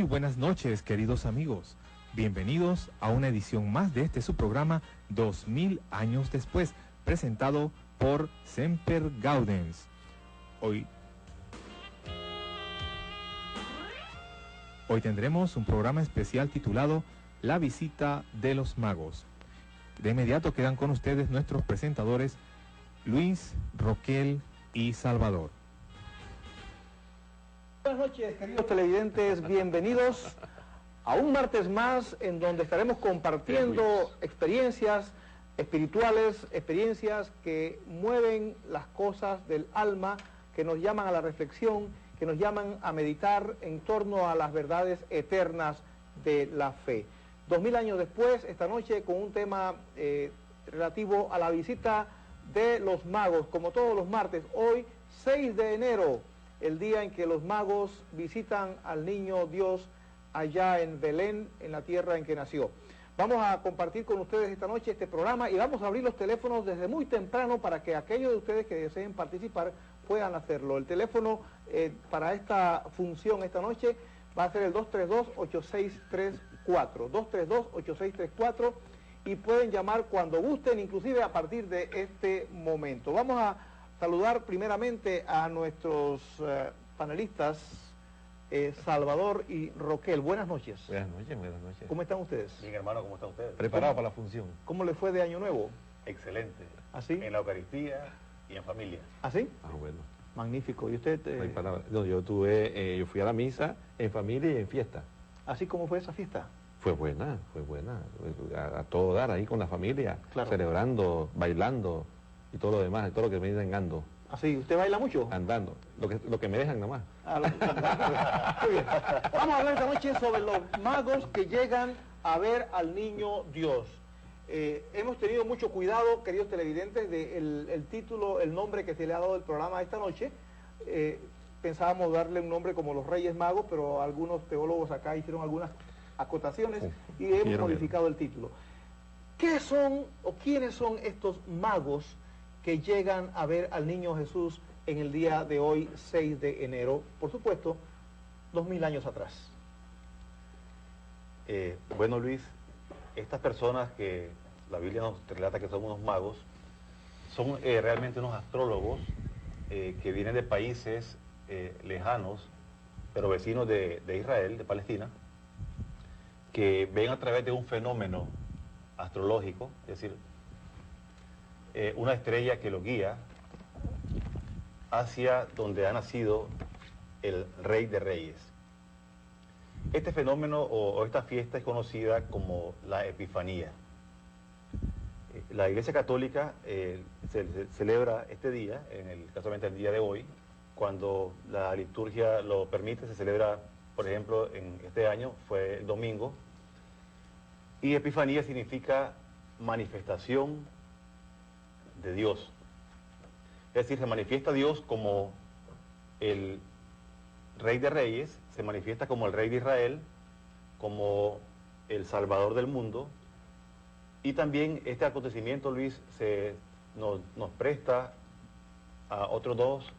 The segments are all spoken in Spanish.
buenas noches, queridos amigos. Bienvenidos a una edición más de este su programa 2000 años después, presentado por Semper Gaudens. Hoy tendremos un programa especial titulado La visita de los magos. De inmediato quedan con ustedes nuestros presentadores Luis, Roquel y Salvador. Buenas noches, queridos televidentes, bienvenidos a un martes más en donde estaremos compartiendo experiencias espirituales, experiencias que mueven las cosas del alma, que nos llaman a la reflexión, que nos llaman a meditar en torno a las verdades eternas de la fe. 2000 años después, esta noche con un tema relativo a la visita de los magos, como todos los martes, hoy 6 de enero, el día en que los magos visitan al niño Dios allá en Belén, en la tierra en que nació. Vamos a compartir con ustedes esta noche este programa y vamos a abrir los teléfonos desde muy temprano para que aquellos de ustedes que deseen participar puedan hacerlo. El teléfono para esta función esta noche va a ser el 232-8634, 232-8634, y pueden llamar cuando gusten, inclusive a partir de este momento. Vamos a saludar primeramente a nuestros panelistas, Salvador y Roquel. Buenas noches. Buenas noches, buenas noches. ¿Cómo están ustedes? Bien, hermano, ¿cómo están ustedes? Preparado para la función. ¿Cómo le fue de Año Nuevo? Excelente. ¿Así? En la Eucaristía y en familia. ¿Así? Ah, bueno. Magnífico. ¿Y usted? No hay palabra. No, yo fui a la misa en familia y en fiesta. ¿Así cómo fue esa fiesta? Fue buena. A todo dar ahí con la familia, claro, celebrando, bailando y todo lo demás, todo lo que me viene andando. ¿Así? ¿Usted baila mucho? Andando, lo que me dejan nomás. Muy bien. Vamos a hablar esta noche sobre los magos que llegan a ver al niño Dios. Hemos tenido mucho cuidado, queridos televidentes, de el título, el nombre que se le ha dado al programa esta noche. Pensábamos darle un nombre como los Reyes Magos, pero algunos teólogos acá hicieron algunas acotaciones y hemos modificado el título. ¿Qué son o quiénes son estos magos que llegan a ver al niño Jesús en el día de hoy, 6 de enero? Por supuesto, 2000 años atrás. Bueno, Luis, estas personas que la Biblia nos relata que son unos magos, son realmente unos astrólogos que vienen de países lejanos, pero vecinos de Israel, de Palestina, que ven a través de un fenómeno astrológico, es decir, una estrella que lo guía hacia donde ha nacido el Rey de Reyes. Este fenómeno o esta fiesta es conocida como la Epifanía. La Iglesia Católica celebra este día, casualmente el día de hoy, cuando la liturgia lo permite. Se celebra, por ejemplo, en este año fue el domingo, y Epifanía significa manifestación de Dios. Es decir, se manifiesta Dios como el Rey de Reyes, se manifiesta como el Rey de Israel, como el Salvador del mundo, y también este acontecimiento, Luis, nos presta a otros dos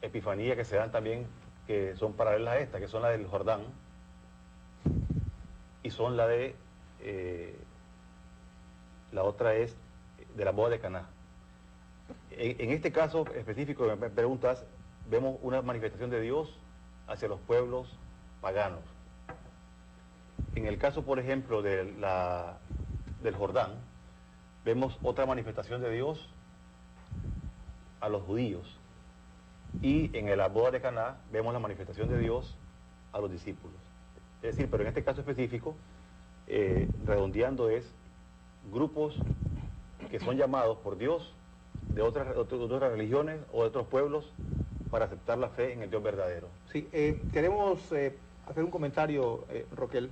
epifanías que se dan también, que son paralelas a esta, que son la del Jordán y son la de la otra es de la boda de Caná. En este caso específico que me preguntas, vemos una manifestación de Dios hacia los pueblos paganos. En el caso, por ejemplo, del Jordán, vemos otra manifestación de Dios a los judíos. Y en la boda de Caná vemos la manifestación de Dios a los discípulos. Es decir, pero en este caso específico, redondeando, es grupos que son llamados por Dios de otras religiones o de otros pueblos para aceptar la fe en el Dios verdadero. Sí, queremos hacer un comentario, Roquel.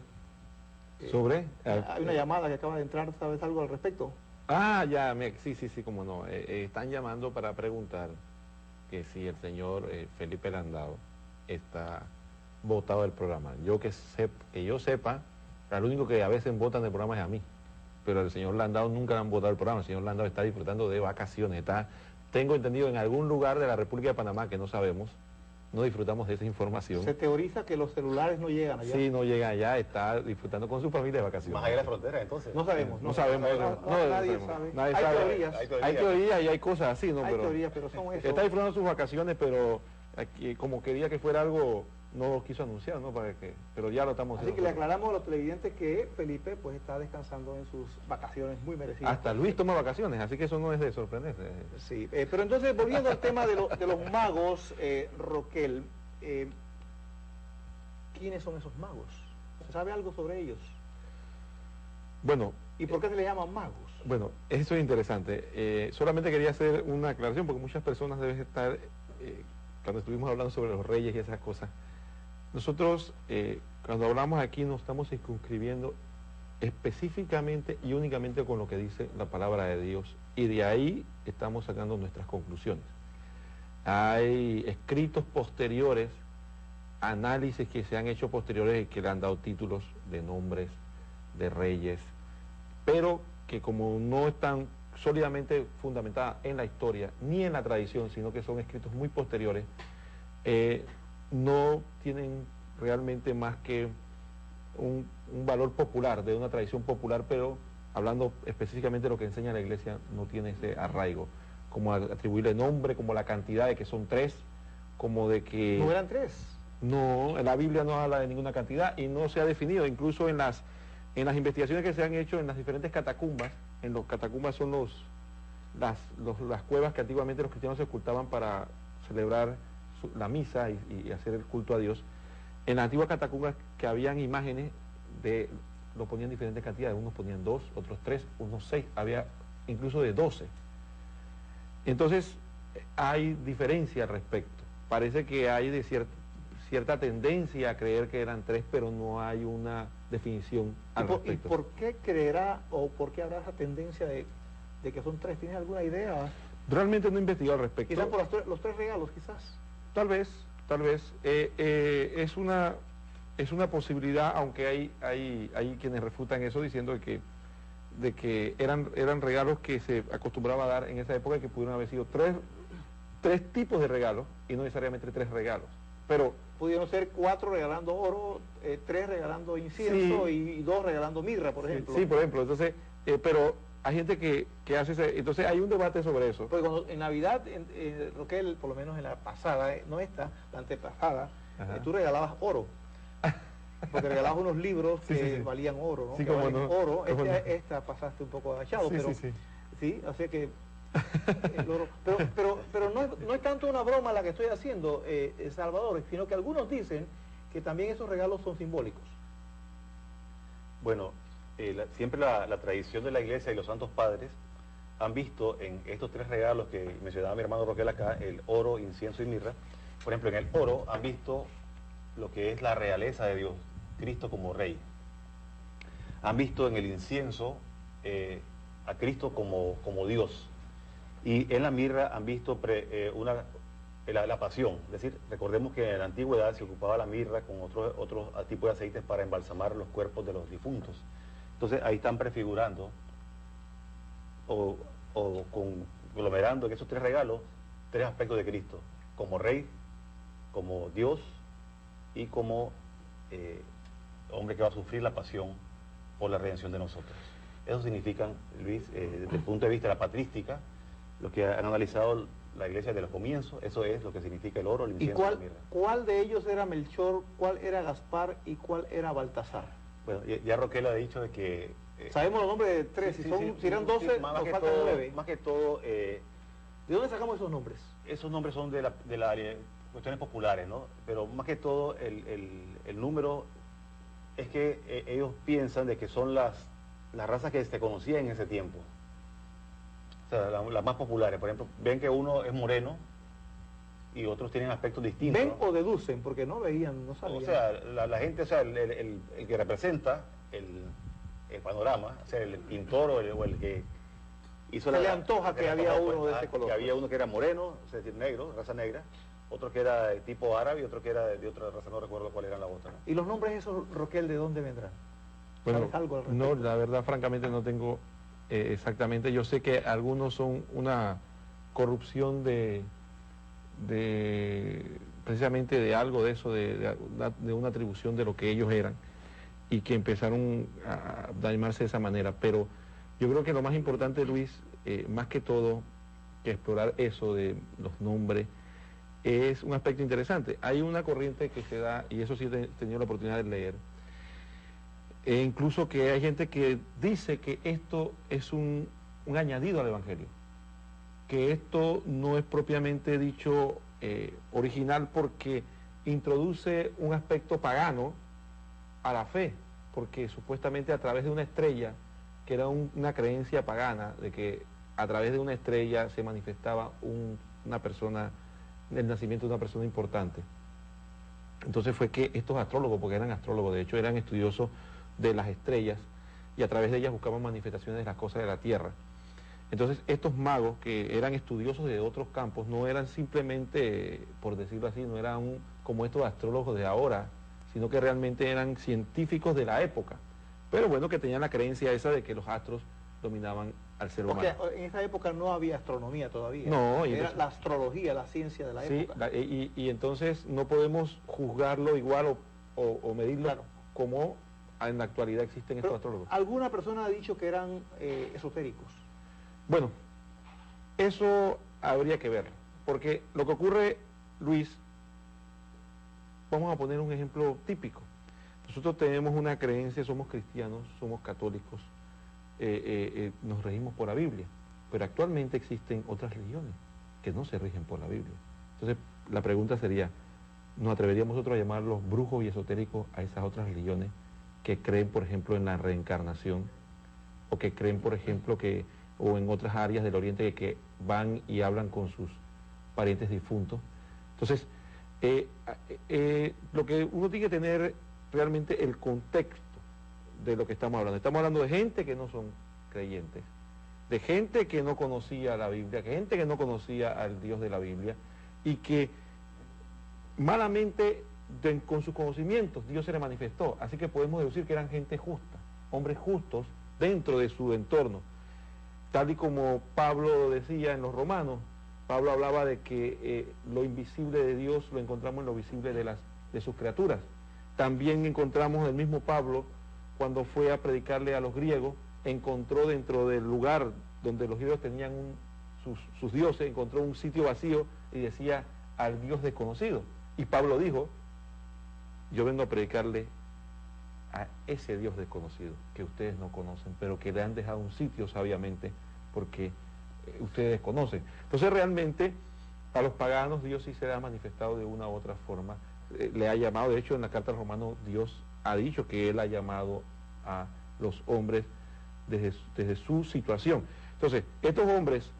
¿Sobre? Hay una llamada que acaba de entrar, ¿sabes algo al respecto? Ah, ya, sí, cómo no. Están llamando para preguntar que si el señor Felipe Landao está votado del programa. Que yo sepa, el único que a veces votan del programa es a mí, pero el señor Landao nunca le han votado el programa. El señor Landao está disfrutando de vacaciones, tengo entendido, en algún lugar de la República de Panamá, que no sabemos, no disfrutamos de esa información. Se teoriza que los celulares no llegan allá. Sí, no llega allá, está disfrutando con su familia de vacaciones. Más allá de la frontera, entonces. No sabemos. No sabemos. Nadie sabe. Nadie Hay sabe. teorías. Hay teorías y hay cosas así, ¿no? Hay Pero teorías, pero son eso. está disfrutando sus vacaciones, pero aquí, como quería que fuera algo, no lo quiso anunciar, ¿no? Pero ya lo estamos Así haciendo. que le aclaramos a los televidentes que Felipe pues está descansando en sus vacaciones muy merecidas. Hasta Luis toma vacaciones, así que eso no es de sorprenderse. Sí, pero entonces volviendo al tema de los magos, Roquel, ¿quiénes son esos magos? ¿Se sabe algo sobre ellos? Bueno, ¿Y por qué se les llaman magos? bueno, eso es interesante. Solamente quería hacer una aclaración porque muchas personas deben estar, cuando estuvimos hablando sobre los reyes y esas cosas, nosotros cuando hablamos aquí nos estamos circunscribiendo específicamente y únicamente con lo que dice la palabra de Dios y de ahí estamos sacando nuestras conclusiones. Hay escritos posteriores, análisis que se han hecho posteriores y que le han dado títulos de nombres, de reyes, pero que como no están sólidamente fundamentadas en la historia ni en la tradición, sino que son escritos muy posteriores, no tienen realmente más que un valor popular, de una tradición popular, pero hablando específicamente de lo que enseña la iglesia, no tiene ese arraigo, como atribuirle nombre, como la cantidad de que son 3, como de que... ¿No eran 3? No, en la Biblia no habla de ninguna cantidad y no se ha definido, incluso en las investigaciones que se han hecho en las diferentes catacumbas, en los catacumbas son las cuevas que antiguamente los cristianos se ocultaban para celebrar la misa y hacer el culto a Dios. En las antiguas catacumbas que habían imágenes lo ponían diferentes cantidades, unos ponían 2, otros 3, unos 6, había incluso de 12. Entonces hay diferencia al respecto. Parece que hay de cierta tendencia a creer que eran 3, pero no hay una definición al respecto. ¿Y por qué creerá o por qué habrá esa tendencia de que son 3? ¿Tienes alguna idea? Realmente no he investigado al respecto. Quizás por los 3 regalos, quizás. Tal vez. Es una posibilidad, aunque hay quienes refutan eso diciendo de que eran regalos que se acostumbraba a dar en esa época y que pudieron haber sido tres tipos de regalos y no necesariamente 3 regalos. Pero pudieron ser 4 regalando oro, 3 regalando incienso sí, y 2 regalando mirra, por ejemplo. Sí, por ejemplo. Entonces, pero hay gente que hace entonces hay un debate sobre eso. Porque cuando en Navidad, Roquel, por lo menos en la pasada, no esta, la antepasada, tú regalabas oro. Porque regalabas unos libros que valían oro, ¿no? Sí, que valen oro. Esta pasaste un poco agachado, pero sí, así que el oro. Pero no es tanto una broma la que estoy haciendo, Salvador, sino que algunos dicen que también esos regalos son simbólicos. Bueno, siempre la tradición de la iglesia y los santos padres han visto en estos 3 regalos que mencionaba mi hermano Roquel acá, el oro, incienso y mirra. Por ejemplo, en el oro han visto lo que es la realeza de Dios, Cristo como Rey. Han visto en el incienso a Cristo como Dios. Y en la mirra han visto la pasión. Es decir, recordemos que en la antigüedad se ocupaba la mirra con otros tipos de aceites para embalsamar los cuerpos de los difuntos. Entonces ahí están prefigurando o conglomerando en esos 3 regalos 3 aspectos de Cristo, como Rey, como Dios y como hombre que va a sufrir la pasión por la redención de nosotros. Eso significan, Luis, desde el punto de vista de la patrística, lo que han analizado la iglesia de los comienzos, eso es lo que significa el oro, el incienso y la mirra. ¿Cuál de ellos era Melchor, cuál era Gaspar y cuál era Baltasar? Bueno, ya Roquel ha dicho de que... sabemos los nombres de 3, si eran 12, nos faltan 9. Más que todo... ¿De dónde sacamos esos nombres? Esos nombres son de las cuestiones populares, ¿no? Pero más que todo el número es que ellos piensan de que son las razas que se conocían en ese tiempo. O sea, las más populares. Por ejemplo, ven que uno es moreno y otros tienen aspectos distintos. ¿Ven o deducen? Porque no veían, no sabían. O sea, la gente, o sea, el que representa el panorama, o sea, el pintor o el que hizo se le antoja que había uno de ese color. Que había uno que era moreno, es decir, negro, raza negra, otro que era de tipo árabe y otro que era de otra raza, no recuerdo cuál era la otra. ¿Y los nombres esos, Roquel, de dónde vendrán? Bueno, ¿Sabes algo al respecto? no, la verdad, francamente no tengo exactamente. Yo sé que algunos son una corrupción de precisamente de algo de eso, de una atribución de lo que ellos eran, y que empezaron a llamarse de esa manera. Pero yo creo que lo más importante, Luis, más que todo, que explorar eso de los nombres, es un aspecto interesante. Hay una corriente que se da, y eso sí he tenido la oportunidad de leer, e incluso que hay gente que dice que esto es un añadido al Evangelio, que esto no es propiamente dicho original, porque introduce un aspecto pagano a la fe, porque supuestamente a través de una estrella, que era una creencia pagana, de que a través de una estrella se manifestaba una persona, el nacimiento de una persona importante. Entonces fue que estos astrólogos, porque eran astrólogos, de hecho eran estudiosos de las estrellas, y a través de ellas buscaban manifestaciones de las cosas de la tierra. Entonces estos magos, que eran estudiosos de otros campos, no eran simplemente, por decirlo así, no eran como estos astrólogos de ahora, sino que realmente eran científicos de la época, pero bueno, que tenían la creencia esa de que los astros dominaban al ser humano. Porque en esa época no había astronomía todavía. No, y era entonces, la astrología, la ciencia de la época. Y entonces no podemos juzgarlo igual o medirlo, claro, como en la actualidad existen estos astrólogos. ¿Alguna persona ha dicho que eran esotéricos? Bueno, eso habría que ver, porque lo que ocurre, Luis, vamos a poner un ejemplo típico. Nosotros tenemos una creencia, somos cristianos, somos católicos, nos regimos por la Biblia, pero actualmente existen otras religiones que no se rigen por la Biblia. Entonces, la pregunta sería, ¿nos atreveríamos nosotros a llamarlos brujos y esotéricos a esas otras religiones que creen, por ejemplo, en la reencarnación, o que creen, por ejemplo, o en otras áreas del Oriente que van y hablan con sus parientes difuntos? Entonces, lo que uno tiene que tener realmente el contexto de lo que estamos hablando. Estamos hablando de gente que no son creyentes, de gente que no conocía la Biblia, que gente que no conocía al Dios de la Biblia, y que malamente con sus conocimientos Dios se le manifestó. Así que podemos deducir que eran gente justa, hombres justos dentro de su entorno. Tal y como Pablo decía en los Romanos, Pablo hablaba de que lo invisible de Dios lo encontramos en lo visible de sus criaturas. También encontramos el mismo Pablo, cuando fue a predicarle a los griegos, encontró dentro del lugar donde los griegos tenían sus dioses, encontró un sitio vacío y decía al Dios desconocido. Y Pablo dijo, yo vengo a predicarle a ese Dios desconocido que ustedes no conocen, pero que le han dejado un sitio sabiamente porque ustedes desconocen. Entonces realmente a los paganos Dios sí se le ha manifestado de una u otra forma, le ha llamado, de hecho en la carta al Romano Dios ha dicho que Él ha llamado a los hombres desde su situación. Entonces, estos hombres,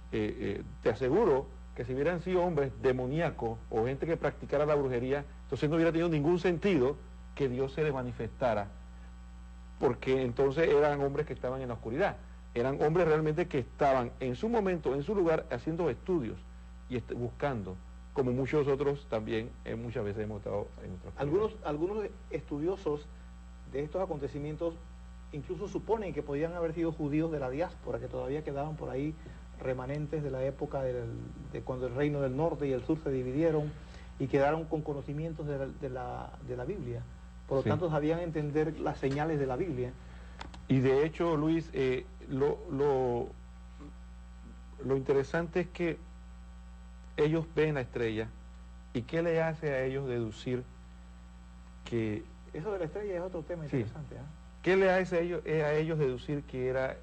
te aseguro que si hubieran sido hombres demoníacos o gente que practicara la brujería, entonces no hubiera tenido ningún sentido que Dios se les manifestara, porque entonces eran hombres que estaban en la oscuridad, eran hombres realmente que estaban en su momento, en su lugar, haciendo estudios y buscando, como muchos otros también muchas veces hemos estado en nuestros Algunos estudiosos de estos acontecimientos incluso suponen que podían haber sido judíos de la diáspora, que todavía quedaban por ahí remanentes de la época de cuando el reino del norte y el sur se dividieron y quedaron con conocimientos de la Biblia. Por lo tanto, sabían entender las señales de la Biblia. Y de hecho, Luis, lo interesante es que ellos ven la estrella, y ¿qué le hace a ellos deducir que... Eso de la estrella es otro tema interesante. ¿Qué le hace a ellos deducir que era,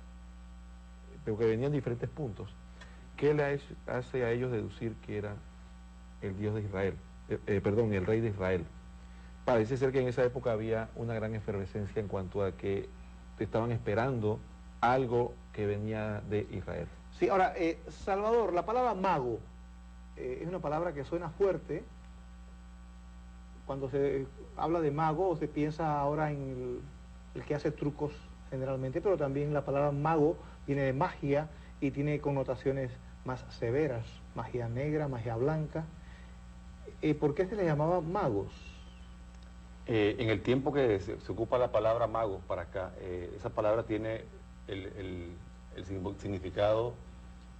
pero que venían diferentes puntos, qué le hace a ellos deducir que era el Dios de Israel, el rey de Israel? Parece ser que en esa época había una gran efervescencia en cuanto a que estaban esperando algo que venía de Israel. Sí, ahora, Salvador, la palabra mago es una palabra que suena fuerte. Cuando se habla de mago, se piensa ahora en el que hace trucos generalmente, pero también la palabra mago viene de magia y tiene connotaciones más severas, magia negra, magia blanca. ¿Por qué se les llamaba magos? En el tiempo que se ocupa la palabra mago para acá, esa palabra tiene el significado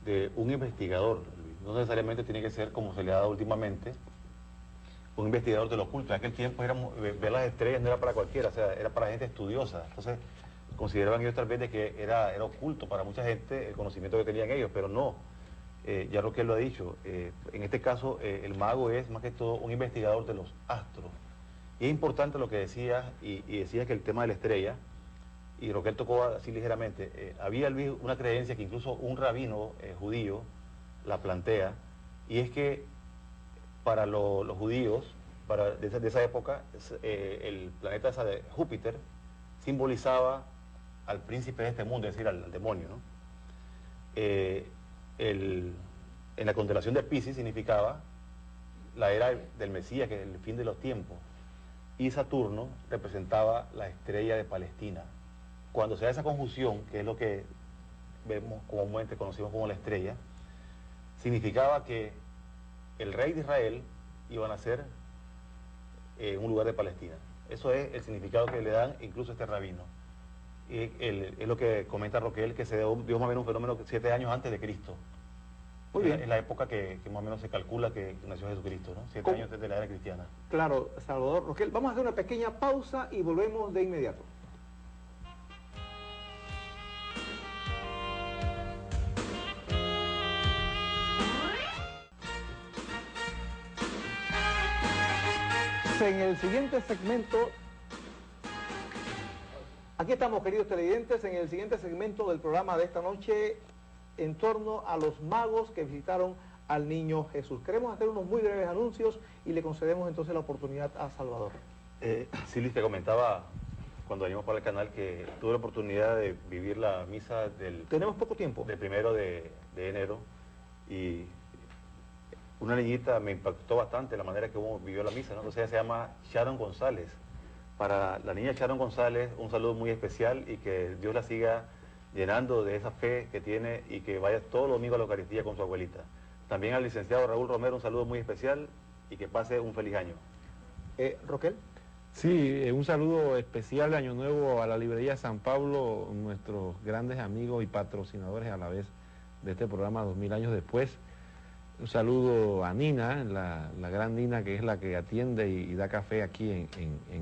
de un investigador. No necesariamente tiene que ser como se le ha dado últimamente, un investigador del oculto. En aquel tiempo ver las estrellas no era para cualquiera, o sea, era para gente estudiosa. Entonces, consideraban ellos tal vez de que era oculto para mucha gente el conocimiento que tenían ellos, pero no. Ya Roquel lo ha dicho, en este caso el mago es más que todo un investigador de los astros. Y es importante lo que decías, y decías que el tema de la estrella, y Roquel tocó así ligeramente, había una creencia que incluso un rabino judío la plantea, y es que para los judíos, de esa época, el planeta de Júpiter simbolizaba al príncipe de este mundo, es decir, al demonio, ¿no? En la constelación de Piscis significaba la era del Mesías, que es el fin de los tiempos, y Saturno representaba la estrella de Palestina. Cuando se da esa conjunción, que es lo que vemos comúnmente, conocemos como la estrella, significaba que el rey de Israel iba a nacer en un lugar de Palestina. Eso es el significado que le dan incluso a este rabino. Y es lo que comenta Roquel, que se dio más o menos un fenómeno 7 años antes de Cristo. Muy bien. Es la época que más o menos se calcula que nació Jesucristo, ¿no? 7 años antes de la era cristiana. Claro, Salvador. Roquel, vamos a hacer una pequeña pausa y volvemos de inmediato. En el siguiente segmento, aquí estamos, queridos televidentes, en el siguiente segmento del programa de esta noche, en torno a los magos que visitaron al niño Jesús. Queremos hacer unos muy breves anuncios y le concedemos entonces la oportunidad a Salvador. Sí, Luis, te comentaba cuando venimos para el canal que tuve la oportunidad de vivir la misa Tenemos poco tiempo. del 1 de enero, y una niñita me impactó bastante la manera que uno vivió la misa, ¿no? Entonces ella se llama Sharon González. Para la niña Sharon González, un saludo muy especial y que Dios la siga llenando de esa fe que tiene y que vaya todos los domingos a la Eucaristía con su abuelita. También al licenciado Raúl Romero, un saludo muy especial y que pase un feliz año. Roquel. Sí, un saludo especial de Año Nuevo a la librería San Pablo, nuestros grandes amigos y patrocinadores a la vez de este programa 2000 años después. Un saludo a Nina, la gran Nina, que es la que atiende y da café aquí en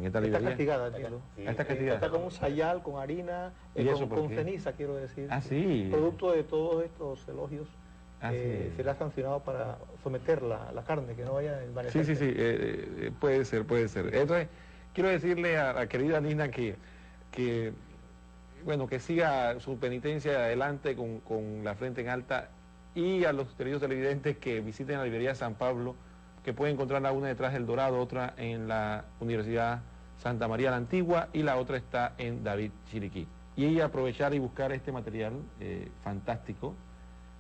esta librería. Está castigada, entiendo. Sí. Está castigada. Está con un sayal, con harina, ¿Y eso por con qué? ceniza, quiero decir. Ah, sí. Producto de todos estos elogios, Ah, sí. será sancionado para someter la carne, que no vaya a Sí, envanecerse. sí, puede ser, puede ser. Entonces, quiero decirle a la querida Nina que siga su penitencia adelante con la frente en alta, y a los queridos televidentes que visiten la librería San Pablo, que pueden encontrarla una detrás del Dorado, otra en la Universidad Santa María la Antigua y la otra está en David Chiriquí. Y aprovechar y buscar este material fantástico,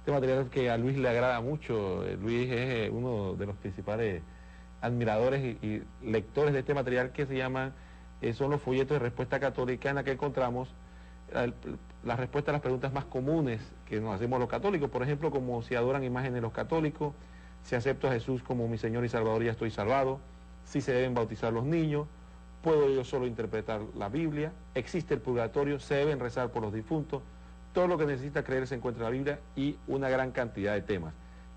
este material que a Luis le agrada mucho. Luis es uno de los principales admiradores y lectores de este material, que se llaman, son los folletos de respuesta católica, en la que encontramos la respuesta a las preguntas más comunes que nos hacemos los católicos. Por ejemplo, como si adoran imágenes los católicos, si acepto a Jesús como mi Señor y Salvador, ya estoy salvado, si se deben bautizar los niños, puedo yo solo interpretar la Biblia, existe el purgatorio, se deben rezar por los difuntos, todo lo que necesita creer se encuentra en la Biblia, y una gran cantidad de temas,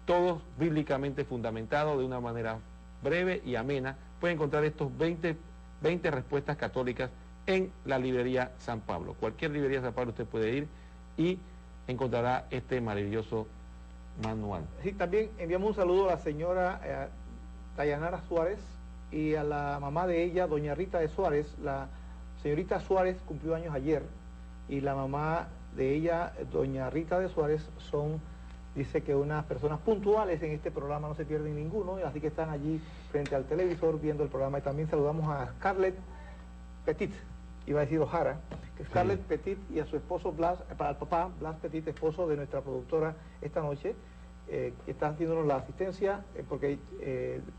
todos bíblicamente fundamentados de una manera breve y amena. Pueden encontrar estos 20 respuestas católicas en la librería San Pablo. Cualquier librería de San Pablo usted puede ir y encontrará este maravilloso manual. Sí, también enviamos un saludo a la señora Dayanara Suárez y a la mamá de ella, doña Rita de Suárez. La señorita Suárez cumplió años ayer y la mamá de ella, doña Rita de Suárez, dice que unas personas puntuales en este programa, no se pierden ninguno, así que están allí frente al televisor viendo el programa. Y también saludamos a Scarlett Petit, iba a decir O'Hara, que Scarlett Petit y a su esposo Blas, para el papá Blas Petit, esposo de nuestra productora esta noche, que está haciéndonos la asistencia porque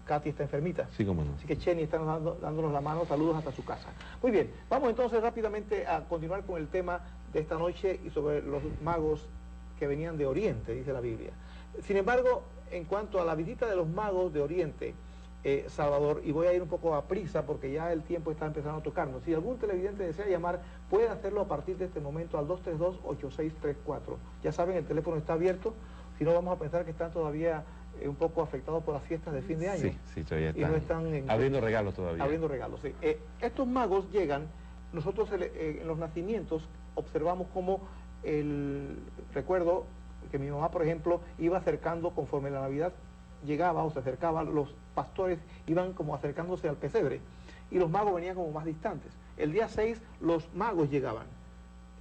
Katy está enfermita. Sí, cómo no. Así que Cheni está dándonos la mano, saludos hasta su casa. Muy bien, vamos entonces rápidamente a continuar con el tema de esta noche y sobre los magos que venían de Oriente, dice la Biblia. Sin embargo, en cuanto a la visita de los magos de Oriente, Salvador, y voy a ir un poco a prisa porque ya el tiempo está empezando a tocarnos. Si algún televidente desea llamar, puede hacerlo a partir de este momento al 232-8634. Ya saben, el teléfono está abierto, si no vamos a pensar que están todavía un poco afectados por las fiestas de fin de año. Sí, sí, todavía Y no están abriendo regalos todavía. abriendo regalos, sí. Estos magos llegan, nosotros en los nacimientos observamos como recuerdo que mi mamá, por ejemplo, iba acercando conforme la Navidad llegaba o se acercaba, los pastores iban como acercándose al pesebre y los magos venían como más distantes. El día 6 los magos llegaban.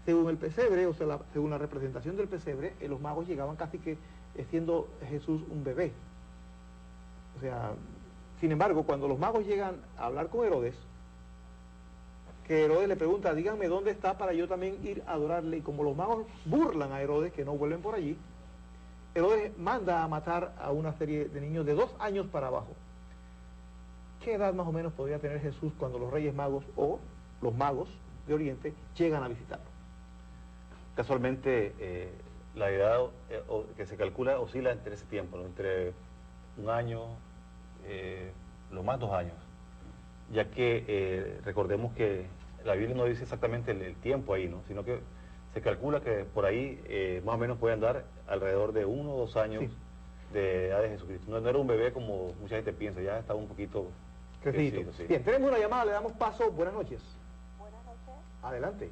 Según el pesebre, o sea, según la representación del pesebre, los magos llegaban casi que siendo Jesús un bebé. O sea, sin embargo, cuando los magos llegan a hablar con Herodes, que Herodes le pregunta, díganme dónde está para yo también ir a adorarle, y como los magos burlan a Herodes, que no vuelven por allí, Herodes manda a matar a una serie de niños de 2 años para abajo. ¿Qué edad más o menos podría tener Jesús cuando los reyes magos o los magos de Oriente llegan a visitarlo? Casualmente, la edad que se calcula oscila entre ese tiempo, ¿no? Entre 1 año, lo más 2 años, ya que recordemos que la Biblia no dice exactamente el tiempo ahí, ¿no? Sino que se calcula que por ahí más o menos puede andar alrededor de 1 o 2 años Sí. de edad de Jesucristo. No era un bebé como mucha gente piensa, ya estaba un poquito Crecidito. crecido, sí. Bien, tenemos una llamada, le damos paso. Buenas noches. Buenas noches. Adelante.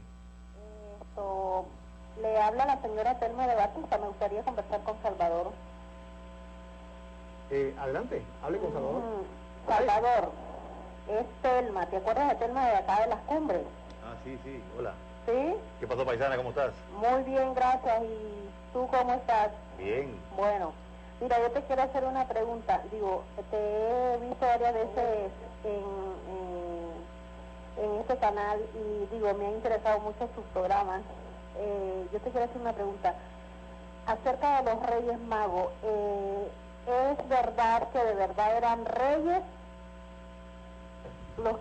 Le habla la señora Telma de Batista. Me gustaría conversar con Salvador. Adelante, hable con Salvador. Salvador, es Telma. ¿Te acuerdas de Telma de acá de las Cumbres? Ah, sí, sí, hola. ¿Sí? ¿Qué pasó, paisana? ¿Cómo estás? Muy bien, gracias. ¿Y tú cómo estás? Bien. Bueno, mira, yo te quiero hacer una pregunta. Digo, te he visto varias veces en este canal y digo, me han interesado mucho tus programas. Yo te quiero hacer una pregunta. Acerca de los Reyes Magos, ¿es verdad que de verdad eran reyes los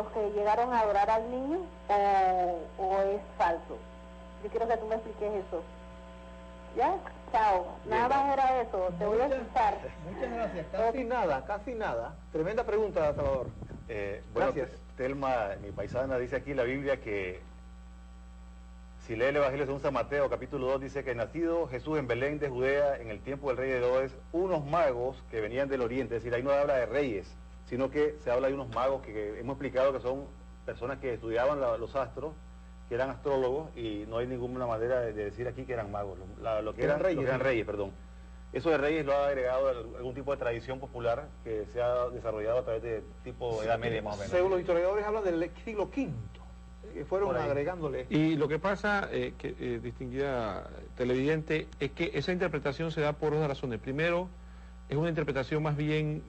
que llegaron a adorar al niño o es falso? Yo quiero que tú me expliques eso. ¿Ya? Chao. Nada más era eso. Te voy a escuchar. Muchas gracias. Casi nada. Tremenda pregunta, Salvador. Bueno, Gracias. Telma, mi paisana, dice aquí en la Biblia que si lee el Evangelio según San Mateo, capítulo 2, dice que nacido Jesús en Belén de Judea en el tiempo del rey Herodes, unos magos que venían del oriente, es decir, ahí no habla de reyes, sino que se habla de unos magos que hemos explicado que son personas que estudiaban los astros, que eran astrólogos, y no hay ninguna manera de decir aquí que eran magos, lo que eran reyes, perdón. Eso de reyes lo ha agregado algún tipo de tradición popular que se ha desarrollado a través de tipo Edad Media más o menos. Según los historiadores hablan del siglo V, que fueron Por ahí. agregándole. Y lo que pasa, distinguida televidente, es que esa interpretación se da por 2 razones. Primero, es una interpretación más bien,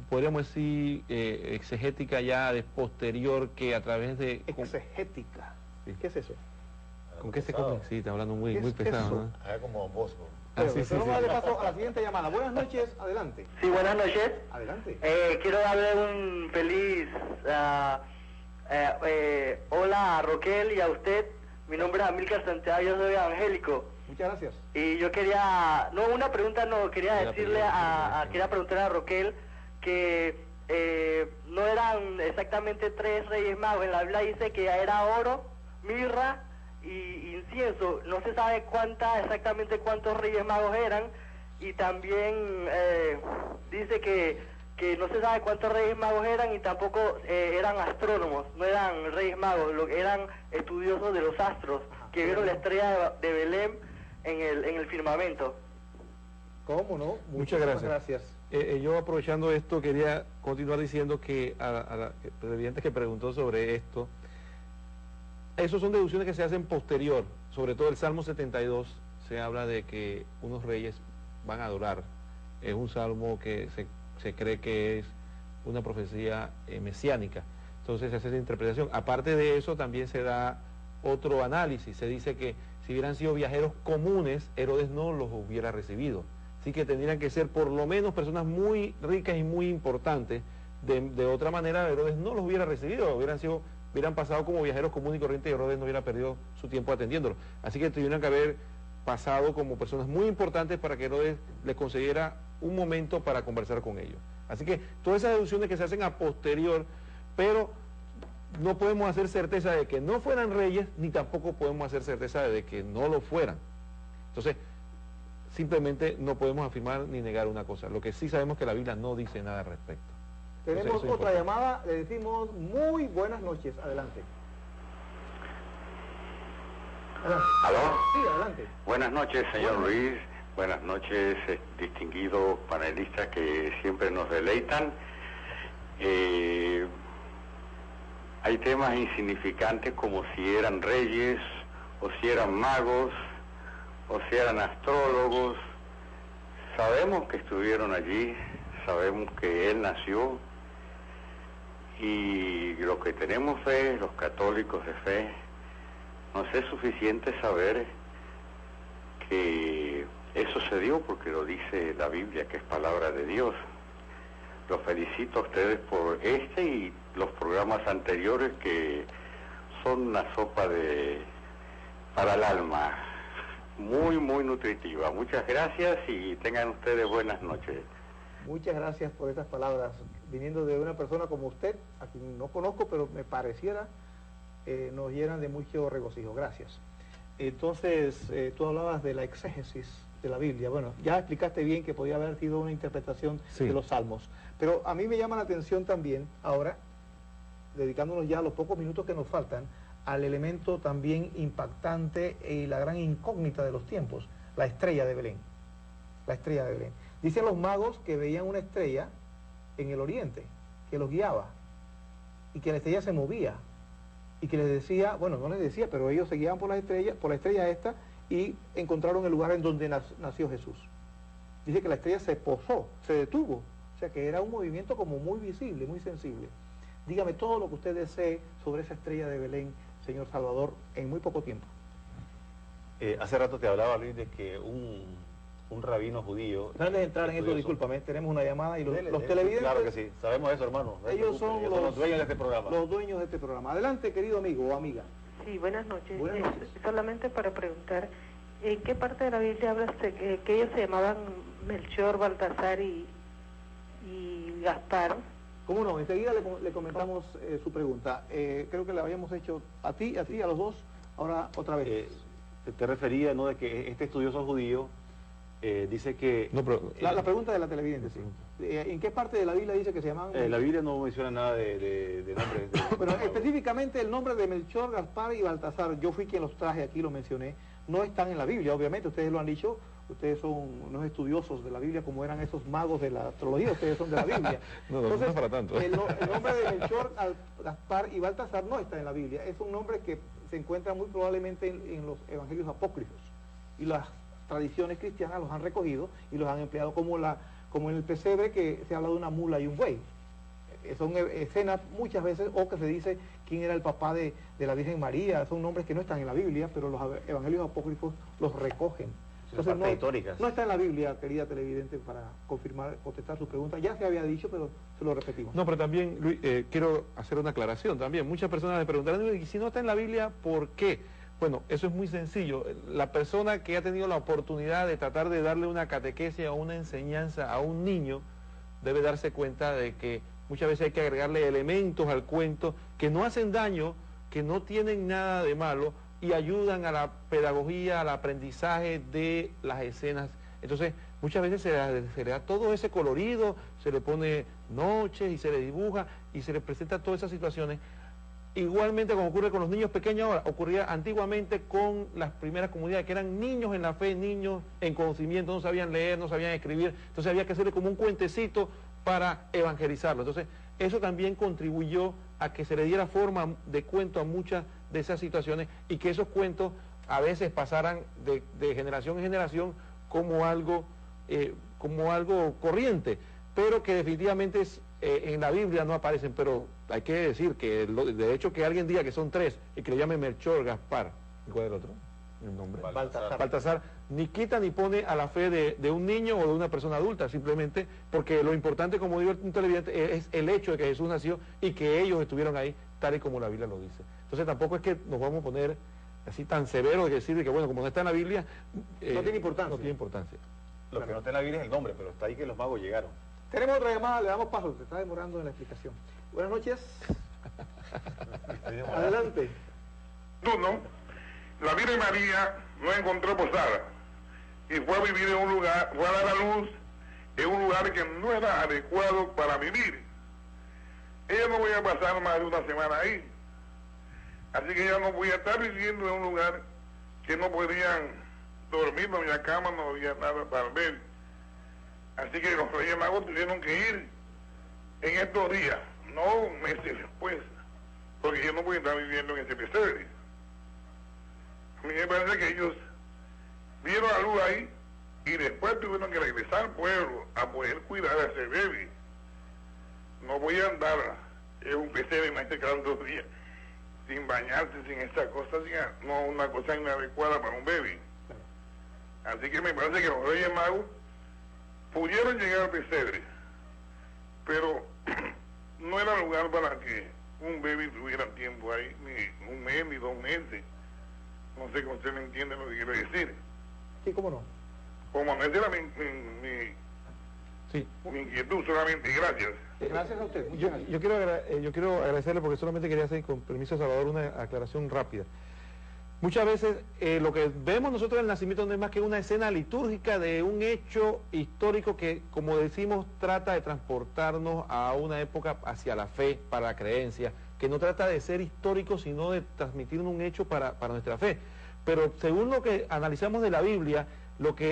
podríamos decir, exegética ya de posterior que a través de... Exegética. Sí. ¿Qué es eso? ¿Con qué se come? Sí, está hablando muy, ¿Qué muy es pesado, eso? ¿no? Ah, como Bosco. Ah, sí, sí, Pero sí, vamos a sí. darle paso a la siguiente llamada. Buenas noches, adelante. Sí, buenas noches. Adelante. Quiero darle un feliz hola a Roquel y a usted. Mi nombre es Amílcar Santiago, yo soy evangélico. Muchas gracias. Y yo quería, no, una pregunta no, quería decirle quería preguntarle a Roquel que no eran exactamente 3 reyes magos. En la Biblia dice que era oro, mirra y incienso. No se sabe exactamente cuántos reyes magos eran, y también dice que no se sabe cuántos reyes magos eran, y tampoco eran astrónomos, no eran reyes magos, eran estudiosos de los astros, que vieron la estrella de Belén en el firmamento. ¿Cómo no? Muchas gracias. Yo, aprovechando esto, quería continuar diciendo que a la televidente que preguntó sobre esto, esos son deducciones que se hacen posterior. Sobre todo el Salmo 72 se habla de que unos reyes van a adorar. Es un salmo que se cree que es una profecía mesiánica. Entonces se hace esa interpretación. Aparte de eso, también se da otro análisis. Se dice que si hubieran sido viajeros comunes, Herodes no los hubiera recibido. Así que tendrían que ser por lo menos personas muy ricas y muy importantes. De otra manera, Herodes no los hubiera recibido. Hubieran pasado como viajeros comunes y corrientes, y Herodes no hubiera perdido su tiempo atendiéndolos. Así que tuvieran que haber pasado como personas muy importantes para que Herodes les concediera un momento para conversar con ellos. Así que todas esas deducciones que se hacen a posterior, pero no podemos hacer certeza de que no fueran reyes, ni tampoco podemos hacer certeza de que no lo fueran. Entonces, simplemente no podemos afirmar ni negar una cosa. Lo que sí sabemos es que la Biblia no dice nada al respecto. Tenemos Entonces, otra llamada, le decimos muy buenas noches, adelante. Adelante. ¿Aló? Sí, adelante. Buenas noches, señor Luis. Buenas noches, distinguidos panelistas que siempre nos deleitan. Hay temas insignificantes como si eran reyes, o si eran magos, o si eran astrólogos. Sabemos que estuvieron allí, sabemos que él nació, y lo que tenemos fe, los católicos de fe, nos es suficiente saber que eso se dio porque lo dice la Biblia, que es palabra de Dios. Los felicito a ustedes por este y los programas anteriores, que son una sopa para el alma, muy, muy nutritiva. Muchas gracias y tengan ustedes buenas noches. Muchas gracias por estas palabras, viniendo de una persona como usted, a quien no conozco, pero me pareciera, nos llenan de mucho regocijo. Gracias. Entonces, tú hablabas de la exégesis de la Biblia. Bueno, ya explicaste bien que podía haber sido una interpretación de los salmos. Pero a mí me llama la atención también, ahora, dedicándonos ya a los pocos minutos que nos faltan, al elemento también impactante y la gran incógnita de los tiempos, la estrella de Belén. La estrella de Belén. Dicen los magos que veían una estrella en el oriente, que los guiaba, y que la estrella se movía, y que les decía, bueno, no les decía, pero ellos se guiaban por la estrella esta, y encontraron el lugar en donde nació Jesús. Dice que la estrella se posó, se detuvo, o sea que era un movimiento como muy visible, muy sensible. Dígame todo lo que usted desee sobre esa estrella de Belén, señor Salvador, en muy poco tiempo. Hace rato te hablaba, Luis, de que un rabino judío... Antes de entrar en esto, discúlpame, tenemos una llamada y los televidentes... Claro que sí, sabemos eso, hermano. Ellos son los dueños de este programa. Los dueños de este programa. Adelante, querido amigo o amiga. Sí, buenas noches. Buenas noches. Solamente para preguntar, ¿en qué parte de la Biblia habla que ellos se llamaban Melchor, Baltasar y Gaspar? ¿Cómo no? Enseguida le comentamos su pregunta. Creo que la habíamos hecho a ti, a los dos, ahora otra vez. Te refería, ¿no?, de que este estudioso judío dice que... No, pero, la pregunta de la televidente, sí. ¿En qué parte de la Biblia dice que se llaman? La Biblia no menciona nada de nombres. Bueno, específicamente el nombre de Melchor, Gaspar y Baltasar, yo fui quien los traje aquí, lo mencioné, no están en la Biblia, obviamente, ustedes lo han dicho, ustedes son unos estudiosos de la Biblia como eran esos magos de la astrología, ustedes son de la Biblia. Entonces, no es para tanto. El nombre de Melchor, Gaspar y Baltasar no está en la Biblia, es un nombre que se encuentra muy probablemente en los evangelios apócrifos, y las tradiciones cristianas los han recogido y los han empleado como en el pesebre, que se habla de una mula y un buey. Son escenas muchas veces, o que se dice quién era el papá de la Virgen María, son nombres que no están en la Biblia, pero los evangelios apócrifos los recogen. Entonces no está en la Biblia, querida televidente, para contestar su pregunta. Ya se había dicho, pero se lo repetimos. No, pero también, Luis, quiero hacer una aclaración también. Muchas personas me preguntarán, ¿y si no está en la Biblia, por qué? Bueno, eso es muy sencillo. La persona que ha tenido la oportunidad de tratar de darle una catequesis o una enseñanza a un niño, debe darse cuenta de que muchas veces hay que agregarle elementos al cuento que no hacen daño, que no tienen nada de malo y ayudan a la pedagogía, al aprendizaje de las escenas. Entonces, muchas veces se le da todo ese colorido, se le pone noches y se le dibuja y se le presenta todas esas situaciones. Igualmente como ocurre con los niños pequeños ahora, ocurría antiguamente con las primeras comunidades, que eran niños en la fe, niños en conocimiento, no sabían leer, no sabían escribir, entonces había que hacerle como un cuentecito para evangelizarlo. Entonces, eso también contribuyó a que se le diera forma de cuento a muchas de esas situaciones y que esos cuentos a veces pasaran de generación en generación como algo corriente, pero que definitivamente en la Biblia no aparecen. Pero hay que decir que de hecho que alguien diga que son tres y que le llame Melchor, Gaspar, ¿y cuál es el otro? El nombre. Baltasar, ni quita ni pone a la fe de un niño o de una persona adulta, simplemente porque lo importante, como digo un televidente, es el hecho de que Jesús nació y que ellos estuvieron ahí, tal y como la Biblia lo dice. Entonces tampoco es que nos vamos a poner así tan severos de decir que, bueno, como no está en la Biblia, no tiene importancia. No tiene importancia. Lo que no está en la Biblia es el nombre, pero está ahí que los magos llegaron. Tenemos otra llamada, le damos paso, se está demorando en la explicación. Buenas noches. Adelante. La Virgen María no encontró posada. y fue a vivir en un lugar, fue a dar a luz en un lugar que no era adecuado para vivir. Ella no voy a pasar más de una semana ahí, así que ella no voy a estar viviendo en un lugar que no podían dormir, no había cama, no había nada para ver. Así que los Reyes Magos tuvieron que ir en estos días, no meses después, porque yo no voy a estar viviendo en ese pesebre. A mí me parece que ellos vieron la luz ahí y después tuvieron que regresar al pueblo a poder cuidar a ese bebé. No voy a andar en un pesebre en este caso 2 días sin bañarse, sin esta cosa, no una cosa inadecuada para un bebé. Así que me parece que los Reyes Magos pudieron llegar al pesebre, pero no era lugar para que un bebé tuviera tiempo ahí, ni 1 mes, ni 2 meses. No sé si usted me entiende lo que quiero decir. Sí, cómo no. Como no es de la mi inquietud solamente, gracias. Gracias a usted. Yo quiero agradecerle porque solamente quería hacer, con permiso de Salvador, una aclaración rápida. Muchas veces lo que vemos nosotros en el nacimiento no es más que una escena litúrgica de un hecho histórico que, como decimos, trata de transportarnos a una época hacia la fe, para la creencia, que no trata de ser histórico, sino de transmitirnos un hecho para nuestra fe. Pero según lo que analizamos de la Biblia,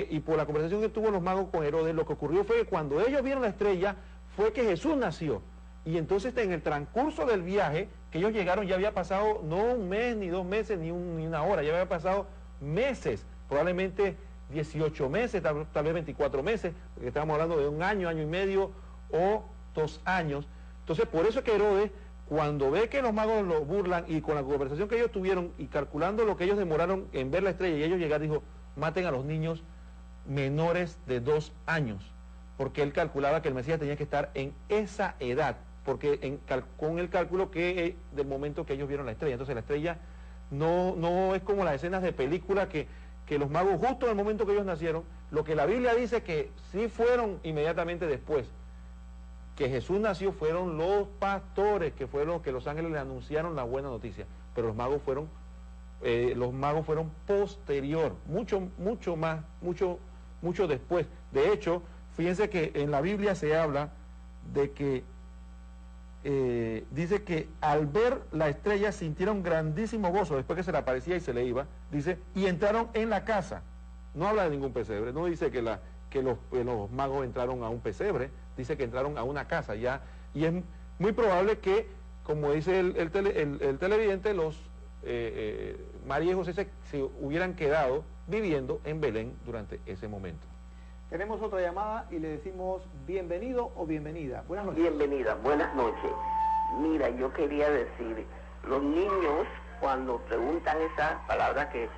y por la conversación que tuvo los magos con Herodes, lo que ocurrió fue que cuando ellos vieron la estrella, fue que Jesús nació. Y entonces en el transcurso del viaje, que ellos llegaron, ya había pasado no 1 mes, ni 2 meses, ni 1 hora, ya había pasado meses, probablemente 18 meses, tal vez 24 meses, porque estábamos hablando de 1 año, año y medio o 2 años. Entonces por eso es que Herodes, cuando ve que los magos lo burlan y con la conversación que ellos tuvieron y calculando lo que ellos demoraron en ver la estrella y ellos llegar, dijo, maten a los niños menores de 2 años, porque él calculaba que el Mesías tenía que estar en esa edad, porque con el cálculo del momento que ellos vieron la estrella. Entonces la estrella no es como las escenas de película que los magos justo en el momento que ellos nacieron, lo que la Biblia dice que sí fueron inmediatamente después, que Jesús nació, fueron los pastores, que fueron los que los ángeles le anunciaron la buena noticia, pero los magos fueron posterior, mucho después. De hecho, fíjense que en la Biblia se habla de que dice que al ver la estrella sintieron grandísimo gozo después que se le aparecía y se le iba, dice, y entraron en la casa. No habla de ningún pesebre, no dice que los magos entraron a un pesebre, dice que entraron a una casa ya, y es muy probable que, como dice el televidente, María y José se hubieran quedado viviendo en Belén durante ese momento. Tenemos otra llamada y le decimos bienvenido o bienvenida. Buenas noches. Bienvenida, buenas noches. Mira, yo quería decir, los niños cuando preguntan esas palabras que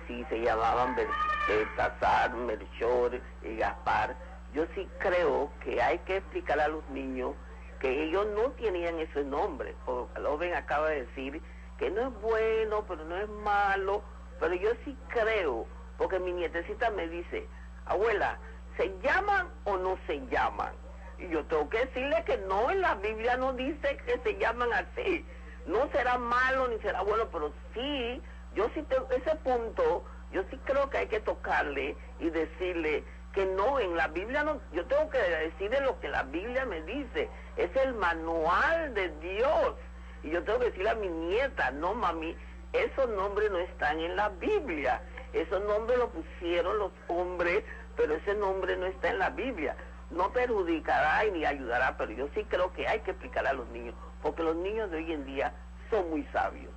si se llamaban Baltasar, Melchor y Gaspar, yo sí creo que hay que explicar a los niños que ellos no tenían ese nombre. Loven acaba de decir que no es bueno, pero no es malo, pero yo sí creo, porque mi nietecita me dice, abuela, ¿se llaman o no se llaman? Y yo tengo que decirle que no, en la Biblia no dice que se llaman así. No será malo ni será bueno, pero sí, yo sí tengo ese punto, yo sí creo que hay que tocarle y decirle que no, en la Biblia no, yo tengo que decirle lo que la Biblia me dice, es el manual de Dios. Y yo tengo que decirle a mi nieta, no mami, esos nombres no están en la Biblia, esos nombres los pusieron los hombres, pero ese nombre no está en la Biblia. No perjudicará y ni ayudará, pero yo sí creo que hay que explicar a los niños, porque los niños de hoy en día son muy sabios.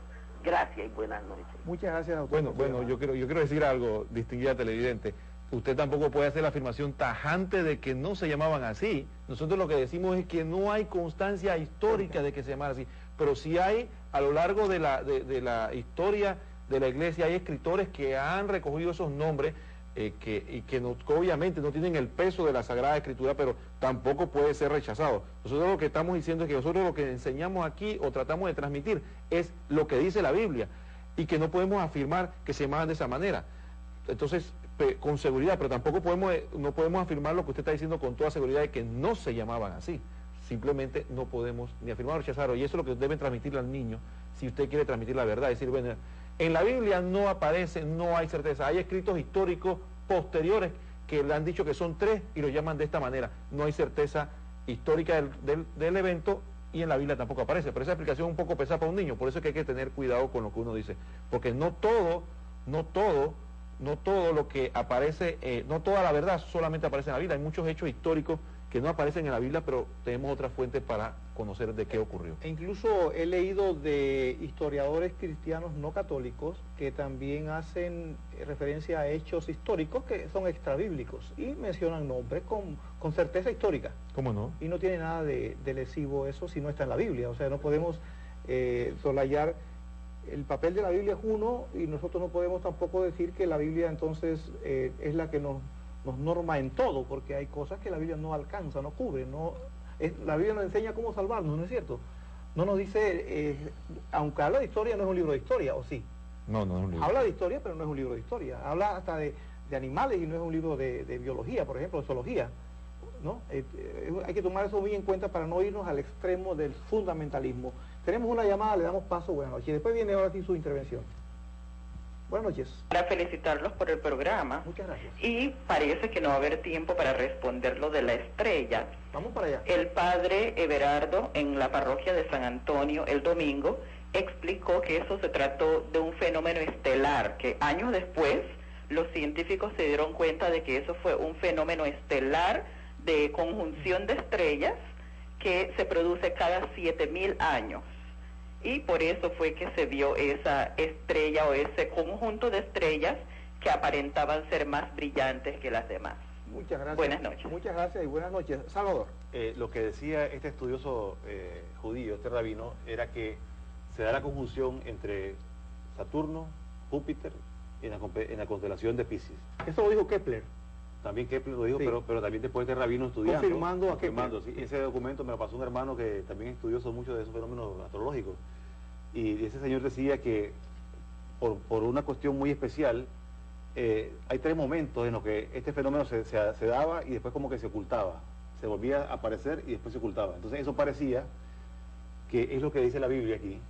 Gracias y buenas noches. Muchas gracias a usted. Bueno, yo quiero decir algo, distinguida televidente. Usted tampoco puede hacer la afirmación tajante de que no se llamaban así. Nosotros lo que decimos es que no hay constancia histórica de que se llamaran así, pero sí hay, a lo largo de la historia de la iglesia, hay escritores que han recogido esos nombres, que obviamente no tienen el peso de la Sagrada Escritura, pero tampoco puede ser rechazado. Nosotros lo que estamos diciendo es que nosotros lo que enseñamos aquí o tratamos de transmitir es lo que dice la Biblia y que no podemos afirmar que se llamaban de esa manera. Entonces, con seguridad, pero tampoco no podemos afirmar lo que usted está diciendo con toda seguridad de que no se llamaban así. Simplemente no podemos ni afirmar o rechazar, y eso es lo que deben transmitirle al niño si usted quiere transmitir la verdad, decir, bueno, en la Biblia no aparece, no hay certeza, hay escritos históricos posteriores que le han dicho que son 3 y lo llaman de esta manera. No hay certeza histórica del evento y en la Biblia tampoco aparece, pero esa explicación es un poco pesada para un niño, por eso es que hay que tener cuidado con lo que uno dice, porque no todo lo que aparece, no toda la verdad solamente aparece en la Biblia, hay muchos hechos históricos que no aparecen en la Biblia, pero tenemos otras fuentes para conocer de qué ocurrió. E incluso he leído de historiadores cristianos no católicos que también hacen referencia a hechos históricos que son extrabíblicos y mencionan nombres con certeza histórica. ¿Cómo no? Y no tiene nada de lesivo eso si no está en la Biblia, o sea, no podemos solayar. El papel de la Biblia es uno y nosotros no podemos tampoco decir que la Biblia entonces es la que nos norma en todo, porque hay cosas que la Biblia no alcanza, no cubre, la Biblia nos enseña cómo salvarnos, ¿no es cierto? No nos dice, aunque habla de historia, no es un libro de historia, ¿o sí? No, no es un libro. Habla de historia, pero no es un libro de historia. Habla hasta de animales y no es un libro de biología, por ejemplo, de zoología, ¿no? Hay que tomar eso muy en cuenta para no irnos al extremo del fundamentalismo. Tenemos una llamada, le damos paso, buenas noches. Después viene ahora sí su intervención. Buenas noches. Para felicitarlos por el programa. Muchas gracias. Y parece que no va a haber tiempo para responder lo de la estrella. Vamos para allá. El padre Everardo en la parroquia de San Antonio el domingo explicó que eso se trató de un fenómeno estelar, que años después los científicos se dieron cuenta de que eso fue un fenómeno estelar de conjunción de estrellas que se produce cada 7.000 años. Y por eso fue que se vio esa estrella o ese conjunto de estrellas que aparentaban ser más brillantes que las demás. Muchas gracias. Buenas noches. Muchas gracias y buenas noches. Salvador. Lo que decía este estudioso judío, este rabino, era que se da la conjunción entre Saturno, Júpiter y en la constelación de Piscis. Eso lo dijo Kepler. También Kepler lo dijo, sí. pero también después este rabino estudiando. Confirmando. Sí. Ese documento me lo pasó un hermano que también es estudioso mucho de esos fenómenos astrológicos. Y ese señor decía que por una cuestión muy especial, hay 3 momentos en los que este fenómeno se daba y después como que se ocultaba. Se volvía a aparecer y después se ocultaba. Entonces eso parecía que es lo que dice la Biblia aquí,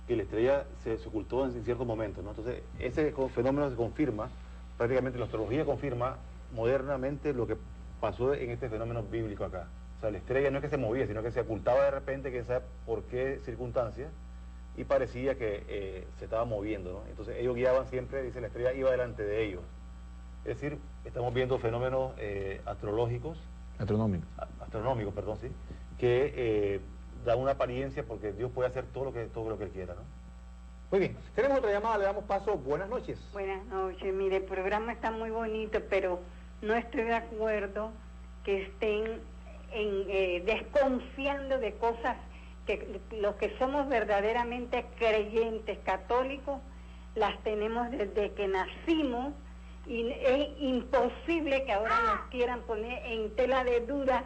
que la estrella se ocultó en ciertos momentos, ¿no? Entonces ese fenómeno se confirma, prácticamente la astrología confirma modernamente lo que pasó en este fenómeno bíblico acá. O sea, la estrella no es que se movía, sino que se ocultaba de repente, quién sabe por qué circunstancias, y parecía que se estaba moviendo, ¿no? Entonces ellos guiaban siempre, dice, la estrella iba delante de ellos. Es decir, estamos viendo fenómenos astronómicos, perdón, sí, que dan una apariencia porque Dios puede hacer todo lo que Él quiera, ¿no? Muy bien, tenemos otra llamada, le damos paso. Buenas noches. Buenas noches, mire, el programa está muy bonito, pero no estoy de acuerdo que estén desconfiando de cosas que los que somos verdaderamente creyentes católicos las tenemos desde que nacimos y es imposible que ahora nos quieran poner en tela de duda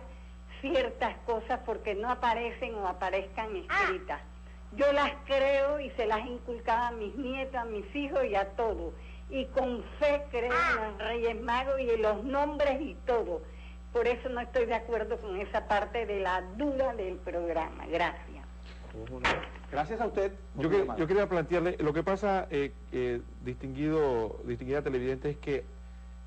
ciertas cosas porque no aparecen o aparezcan escritas. Yo las creo y se las he inculcado a mis nietos, a mis hijos y a todos. Y con fe creo en los Reyes Magos y en los nombres y todo. Por eso no estoy de acuerdo con esa parte de la duda del programa. Gracias. Gracias a usted. Yo quería plantearle, lo que pasa, distinguida televidente, es que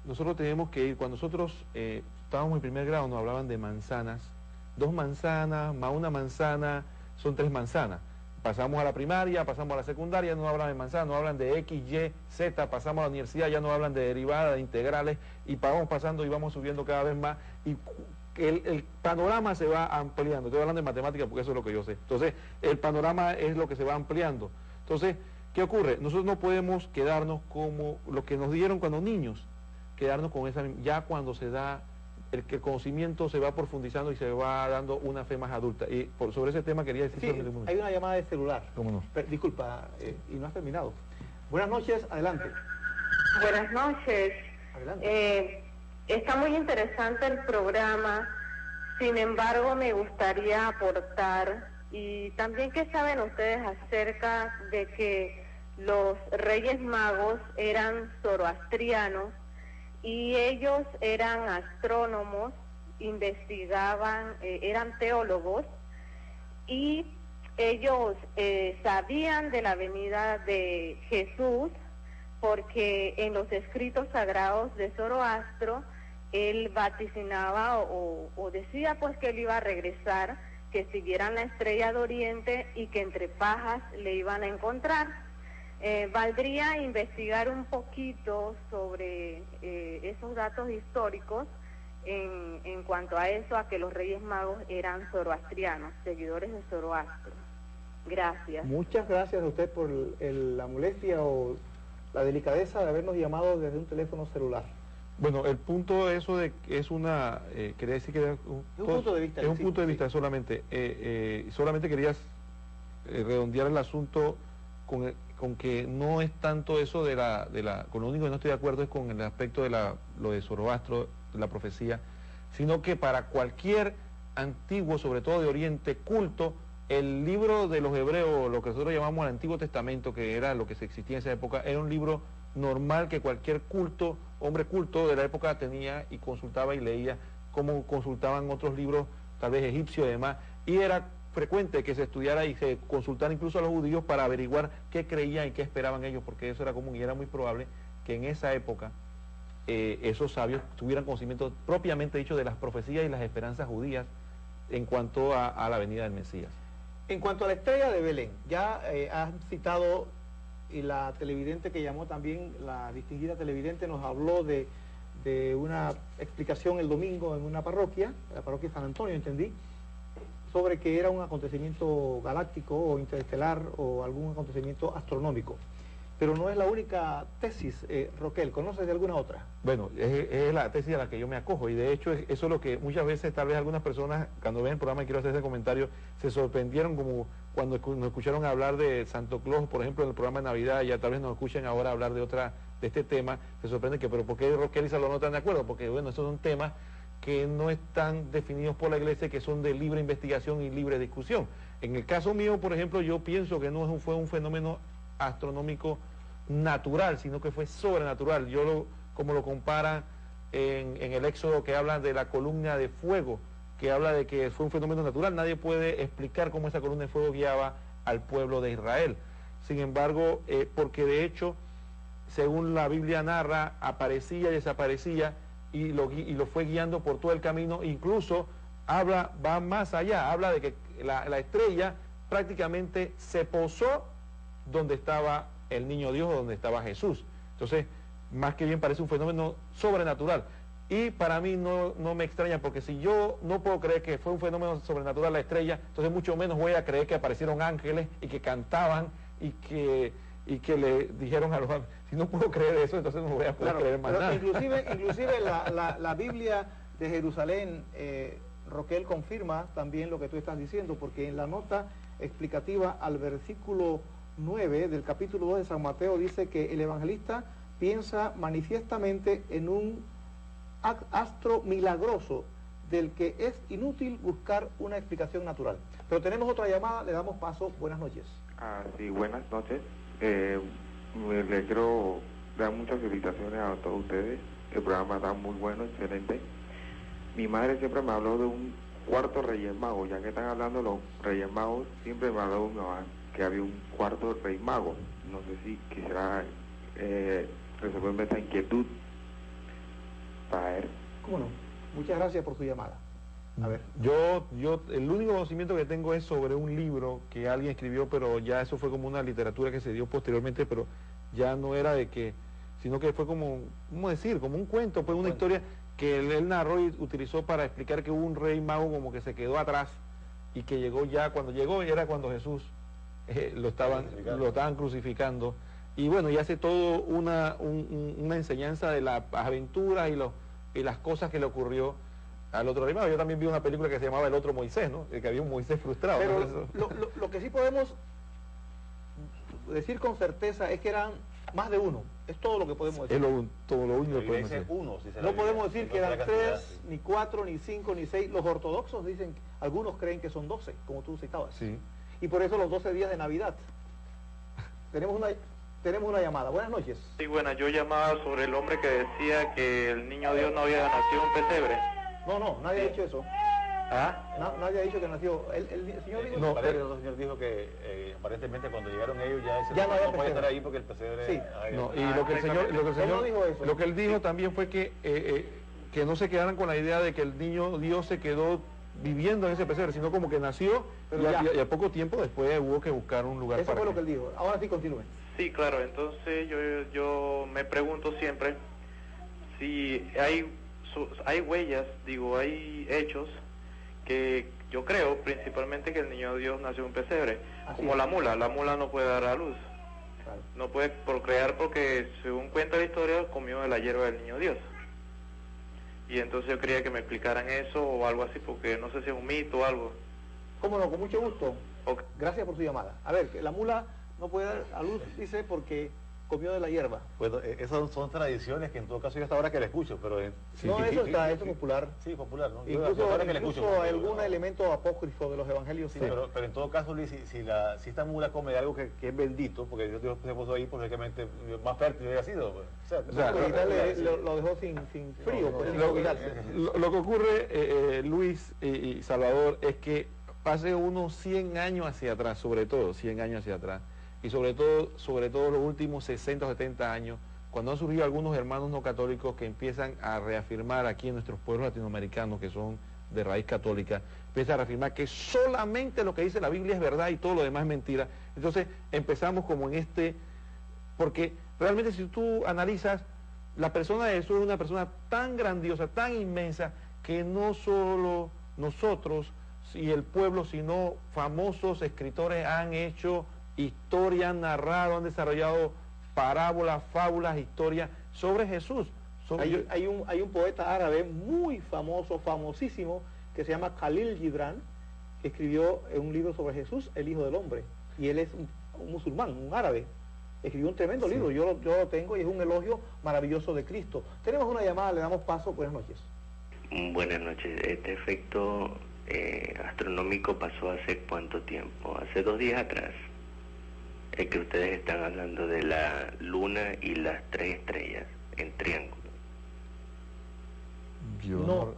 nosotros tenemos que ir, cuando nosotros estábamos en primer grado nos hablaban de manzanas, 2 manzanas, más una manzana, son 3 manzanas. Pasamos a la primaria, pasamos a la secundaria, no hablan de manzanas, no hablan de X, Y, Z, pasamos a la universidad, ya no hablan de derivadas, de integrales, y vamos pasando y vamos subiendo cada vez más, y el panorama se va ampliando. Estoy hablando de matemáticas porque eso es lo que yo sé. Entonces, el panorama es lo que se va ampliando. Entonces, ¿qué ocurre? Nosotros no podemos quedarnos como lo que nos dieron cuando niños, quedarnos con esa, ya cuando se da, el conocimiento se va profundizando y se va dando una fe más adulta. Y sobre ese tema quería decir... Sí, hay una llamada de celular. ¿Cómo no? Disculpa, y no has terminado. Buenas noches, adelante. Buenas noches. Adelante. Está muy interesante el programa, sin embargo me gustaría aportar, y también qué saben ustedes acerca de que los Reyes Magos eran zoroastrianos y ellos eran astrónomos, investigaban, eran teólogos y ellos sabían de la venida de Jesús, porque en los escritos sagrados de Zoroastro, él vaticinaba o decía pues que él iba a regresar, que siguieran la estrella de Oriente y que entre pajas le iban a encontrar. Valdría investigar un poquito sobre esos datos históricos en cuanto a eso, a que los Reyes Magos eran zoroastrianos, seguidores de Zoroastro. Gracias. Muchas gracias a usted por la molestia o la delicadeza de habernos llamado desde un teléfono celular. Bueno, el punto de eso de que es una, quería decir que era un punto de vista. Es un punto de vista solamente. Solamente querías redondear el asunto con que no es tanto eso con lo único que no estoy de acuerdo es con el aspecto de lo de Zoroastro, de la profecía, sino que para cualquier antiguo, sobre todo de Oriente, culto, el libro de los hebreos, lo que nosotros llamamos el Antiguo Testamento, que era lo que se existía en esa época, era un libro normal que cualquier hombre culto de la época tenía y consultaba y leía, como consultaban otros libros, tal vez egipcios y demás, y era frecuente que se estudiara y se consultara incluso a los judíos para averiguar qué creían y qué esperaban ellos, porque eso era común y era muy probable que en esa época esos sabios tuvieran conocimiento propiamente dicho de las profecías y las esperanzas judías en cuanto a la venida del Mesías. En cuanto a la estrella de Belén, ya has citado, y la televidente que llamó también, la distinguida televidente, nos habló de una explicación el domingo en una parroquia, la parroquia San Antonio, entendí, sobre que era un acontecimiento galáctico o interestelar o algún acontecimiento astronómico. Pero no es la única tesis, Roquel, ¿conoces de alguna otra? Bueno, es la tesis a la que yo me acojo, y de hecho eso es lo que muchas veces tal vez algunas personas, cuando ven el programa, y quiero hacer ese comentario, se sorprendieron como cuando nos escucharon hablar de Santo Claus, por ejemplo, en el programa de Navidad, ya tal vez nos escuchen ahora hablar de este tema, se sorprende que, pero ¿por qué Roquel y Salvador no están de acuerdo? Porque bueno, estos son temas que no están definidos por la Iglesia, que son de libre investigación y libre discusión. En el caso mío, por ejemplo, yo pienso que no fue un fenómeno astronómico natural, sino que fue sobrenatural. Como lo compara en el Éxodo, que habla de la columna de fuego, que habla de que fue un fenómeno natural. Nadie puede explicar cómo esa columna de fuego guiaba al pueblo de Israel. Sin embargo, porque de hecho, según la Biblia narra, aparecía y desaparecía y lo fue guiando por todo el camino. Incluso va más allá, habla de que la estrella prácticamente se posó donde estaba el niño Dios, donde estaba Jesús. Entonces, más que bien parece un fenómeno sobrenatural. Y para mí no me extraña, porque si yo no puedo creer que fue un fenómeno sobrenatural la estrella, entonces mucho menos voy a creer que aparecieron ángeles y que cantaban y que le dijeron a los ángeles. Si no puedo creer eso, entonces no voy a poder creer más nada. Inclusive la Biblia de Jerusalén, Roquel, confirma también lo que tú estás diciendo, porque en la nota explicativa al versículo 9 del capítulo 2 de San Mateo dice que el evangelista piensa manifiestamente en un astro milagroso del que es inútil buscar una explicación natural. Pero tenemos otra llamada, le damos paso. Buenas noches. Sí, buenas noches. Le quiero dar muchas felicitaciones a todos ustedes. El programa está muy bueno, excelente. Mi madre siempre me habló de un cuarto Reyes Magos. Ya que están hablando de los Reyes Magos, siempre me habló mi mamá que había un cuarto Rey Mago. No sé si quisiera resolverme esta inquietud para él. ¿Cómo no? Muchas gracias por su llamada. A ver. Yo el único conocimiento que tengo es sobre un libro que alguien escribió, pero ya eso fue como una literatura que se dio posteriormente, pero ya no era de que, sino que fue como, ¿cómo decir? Como un cuento, pues una historia que él narró y utilizó para explicar que hubo un rey mago como que se quedó atrás y que llegó ya, cuando llegó era cuando Jesús lo estaban crucificando. Y bueno, y hace todo una enseñanza de las aventuras y las cosas que le ocurrió al otro rey mago. Yo también vi una película que se llamaba El Otro Moisés, ¿no? Que había un Moisés frustrado. Pero lo que sí podemos decir con certeza es que eran más de uno. Es todo lo que podemos decir. Todo lo único que podemos decir. No podemos decir que eran 3, ni 4, ni 5, ni 6. Los ortodoxos dicen, algunos creen que son 12, como tú citabas. Sí. Y por eso los 12 días de Navidad. Tenemos una llamada. Buenas noches. Sí, bueno, yo llamaba sobre el hombre que decía que el niño Dios no había nacido en un pesebre. No, nadie ha dicho eso. Nadie ha dicho que nació. El señor dijo... No, parece que el señor dijo que aparentemente cuando llegaron ellos ya no puede estar ahí porque el pesebre... Sí. Lo que él dijo también fue que no se quedaran con la idea de que el niño Dios se quedó viviendo en ese pesebre, sino como que nació y a poco tiempo después hubo que buscar un lugar. Eso fue lo que él dijo. Ahora sí continúe. Sí, claro. Entonces yo me pregunto siempre si hay huellas, hay hechos que yo creo principalmente que el niño Dios nació en un pesebre, como la mula no puede dar a luz, no puede procrear porque según cuenta la historia comió de la hierba del niño Dios. Y entonces yo quería que me explicaran eso o algo así, porque no sé si es un mito o algo. ¿Cómo no? Con mucho gusto. Okay. Gracias por su llamada. A ver, que la mula no puede dar a luz, dice, porque comió de la hierba. Bueno, esas son tradiciones que en todo caso yo hasta ahora que le escucho, pero... eso es popular. Sí, popular, ¿no? Incluso algún elemento apócrifo de los evangelios. Sí, pero en todo caso, Luis, si esta mula come de algo que es bendito, porque Dios se puso ahí, posiblemente más fértil hubiera sido. Lo dejó sin frío. Lo que ocurre, Luis y Salvador, es que pase unos 100 años hacia atrás, sobre todo 100 años hacia atrás, y sobre todo los últimos 60 o 70 años, cuando han surgido algunos hermanos no católicos que empiezan a reafirmar aquí en nuestros pueblos latinoamericanos, que son de raíz católica, empiezan a reafirmar que solamente lo que dice la Biblia es verdad y todo lo demás es mentira. Entonces empezamos como en porque realmente si tú analizas, la persona de Jesús es una persona tan grandiosa, tan inmensa, que no solo nosotros y el pueblo, sino famosos escritores han hecho historia, han narrado, han desarrollado parábolas, fábulas, historias sobre Jesús. Hay un poeta árabe muy famoso, famosísimo, que se llama Khalil Gibran, que escribió un libro sobre Jesús, el Hijo del Hombre. Y él es un musulmán, un árabe. Escribió un tremendo libro, yo lo tengo y es un elogio maravilloso de Cristo. Tenemos una llamada, le damos paso. Buenas noches. Buenas noches. Este efecto astronómico pasó hace ¿cuánto tiempo? Hace 2 días atrás. Es que ustedes están hablando de la luna y las 3 estrellas en triángulo.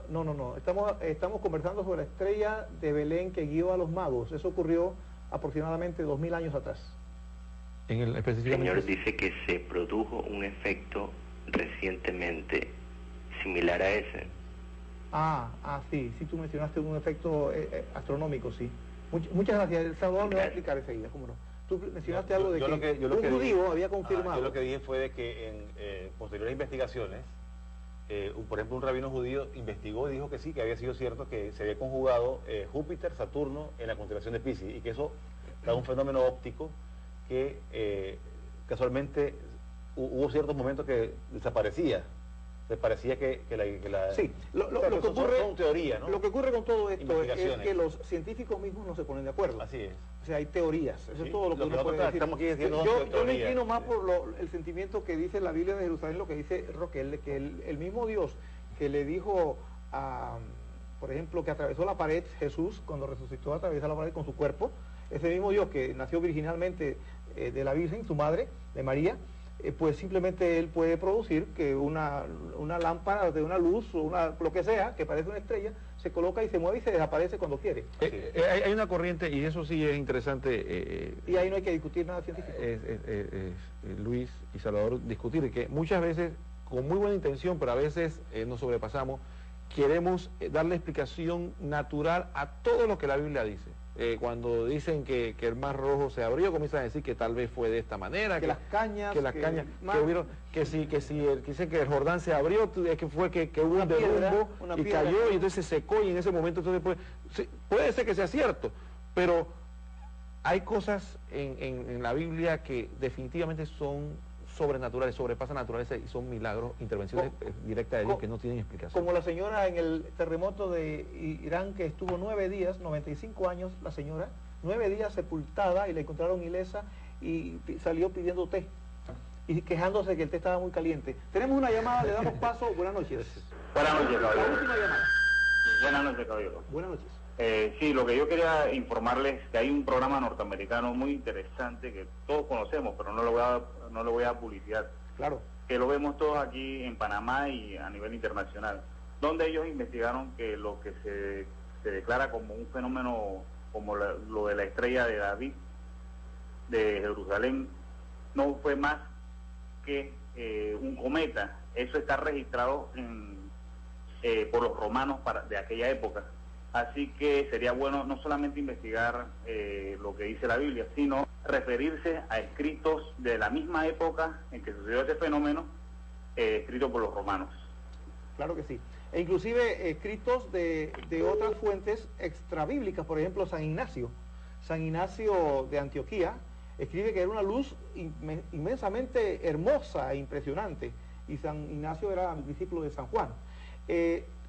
No. Estamos conversando sobre la estrella de Belén que guió a los magos. Eso ocurrió aproximadamente 2000 años atrás. El Señor dice que se produjo un efecto recientemente similar a ese. Sí, tú mencionaste un efecto astronómico, sí. Muchas gracias. El Salvador me va a explicar enseguida, ¿cómo no? Tú mencionaste algo de un judío había confirmado. Yo lo que dije fue de que en posteriores investigaciones, por ejemplo, un rabino judío investigó y dijo que sí, que había sido cierto que se había conjugado Júpiter, Saturno en la constelación de Piscis y que eso da un fenómeno óptico que casualmente hubo ciertos momentos que desaparecía. Me parecía que la... Sí, lo que ocurre... Son teoría, ¿no? Lo que ocurre con todo esto es que los científicos mismos no se ponen de acuerdo. Así es. O sea, hay teorías. Eso es todo lo que uno puede decir. Yo me inclino más por el sentimiento que dice la Biblia de Jerusalén, lo que dice Roquel, de que el mismo Dios que le dijo por ejemplo, que atravesó la pared, Jesús, cuando resucitó, atravesó la pared con su cuerpo, ese mismo Dios que nació virginalmente de la Virgen, su madre, de María, pues simplemente él puede producir que una lámpara de una luz o lo que sea, que parece una estrella, se coloca y se mueve y se desaparece cuando quiere. Hay una corriente, y eso sí es interesante. Y ahí no hay que discutir nada científico. Luis y Salvador, discutir que muchas veces, con muy buena intención, pero a veces nos sobrepasamos, queremos darle explicación natural a todo lo que la Biblia dice. Cuando dicen que el Mar Rojo se abrió, comienzan a decir que tal vez fue de esta manera, las cañas, dicen que el Jordán se abrió, que fue que hubo un derrumbo y cayó y entonces se secó y en ese momento entonces puede ser que sea cierto, pero hay cosas en la Biblia que definitivamente son sobrenaturales, sobrepasan naturaleza y son milagros, intervenciones directas de Dios que no tienen explicación. Como la señora en el terremoto de Irán, que estuvo 9 días, 95 años la señora, 9 días sepultada y la encontraron ilesa y salió pidiendo té y quejándose que el té estaba muy caliente. Tenemos una llamada, le damos paso. Buenas noches. Buenas noches, caballero. La última llamada. Buenas noches, caballero. Buenas noches. Sí, lo que yo quería informarles es que hay un programa norteamericano muy interesante que todos conocemos, pero no lo voy a publicitar. Claro. Que lo vemos todos aquí en Panamá y a nivel internacional, donde ellos investigaron que lo que se se declara como un fenómeno como lo de la estrella de David de Jerusalén, no fue más que un cometa. Eso está registrado por los romanos de aquella época. Así que sería bueno no solamente investigar lo que dice la Biblia, sino referirse a escritos de la misma época en que sucedió ese fenómeno, escritos por los romanos. Claro que sí. E inclusive escritos de otras fuentes extrabíblicas, por ejemplo San Ignacio de Antioquía, escribe que era una luz inmensamente hermosa e impresionante, y San Ignacio era discípulo de San Juan.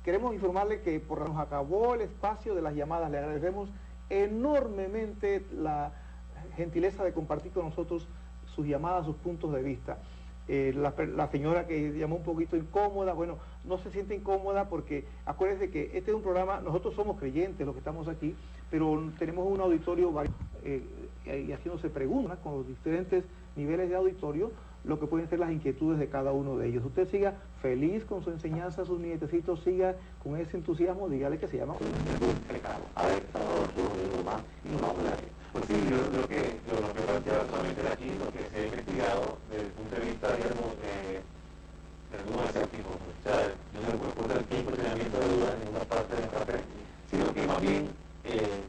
Queremos informarle que nos acabó el espacio de las llamadas. Le agradecemos enormemente la gentileza de compartir con nosotros sus llamadas, sus puntos de vista. La señora que llamó un poquito incómoda, bueno, no se siente incómoda porque acuérdense que este es un programa, nosotros somos creyentes los que estamos aquí, pero tenemos un auditorio y haciéndose preguntas con los diferentes niveles de auditorio, lo que pueden ser las inquietudes de cada uno de ellos. Usted siga feliz con su enseñanza, sus nietecitos, siga con ese entusiasmo, dígale que se llama. A ver, Salvador, tú lo más, y no vamos a ver. Pues sí, yo creo que lo que planteaba solamente aquí, lo que se ha investigado desde el punto de vista, digamos, de algunos escépticos, o sea, yo no le puedo poner aquí cuestionamiento de duda en ninguna parte de nuestra fe, sino que más bien,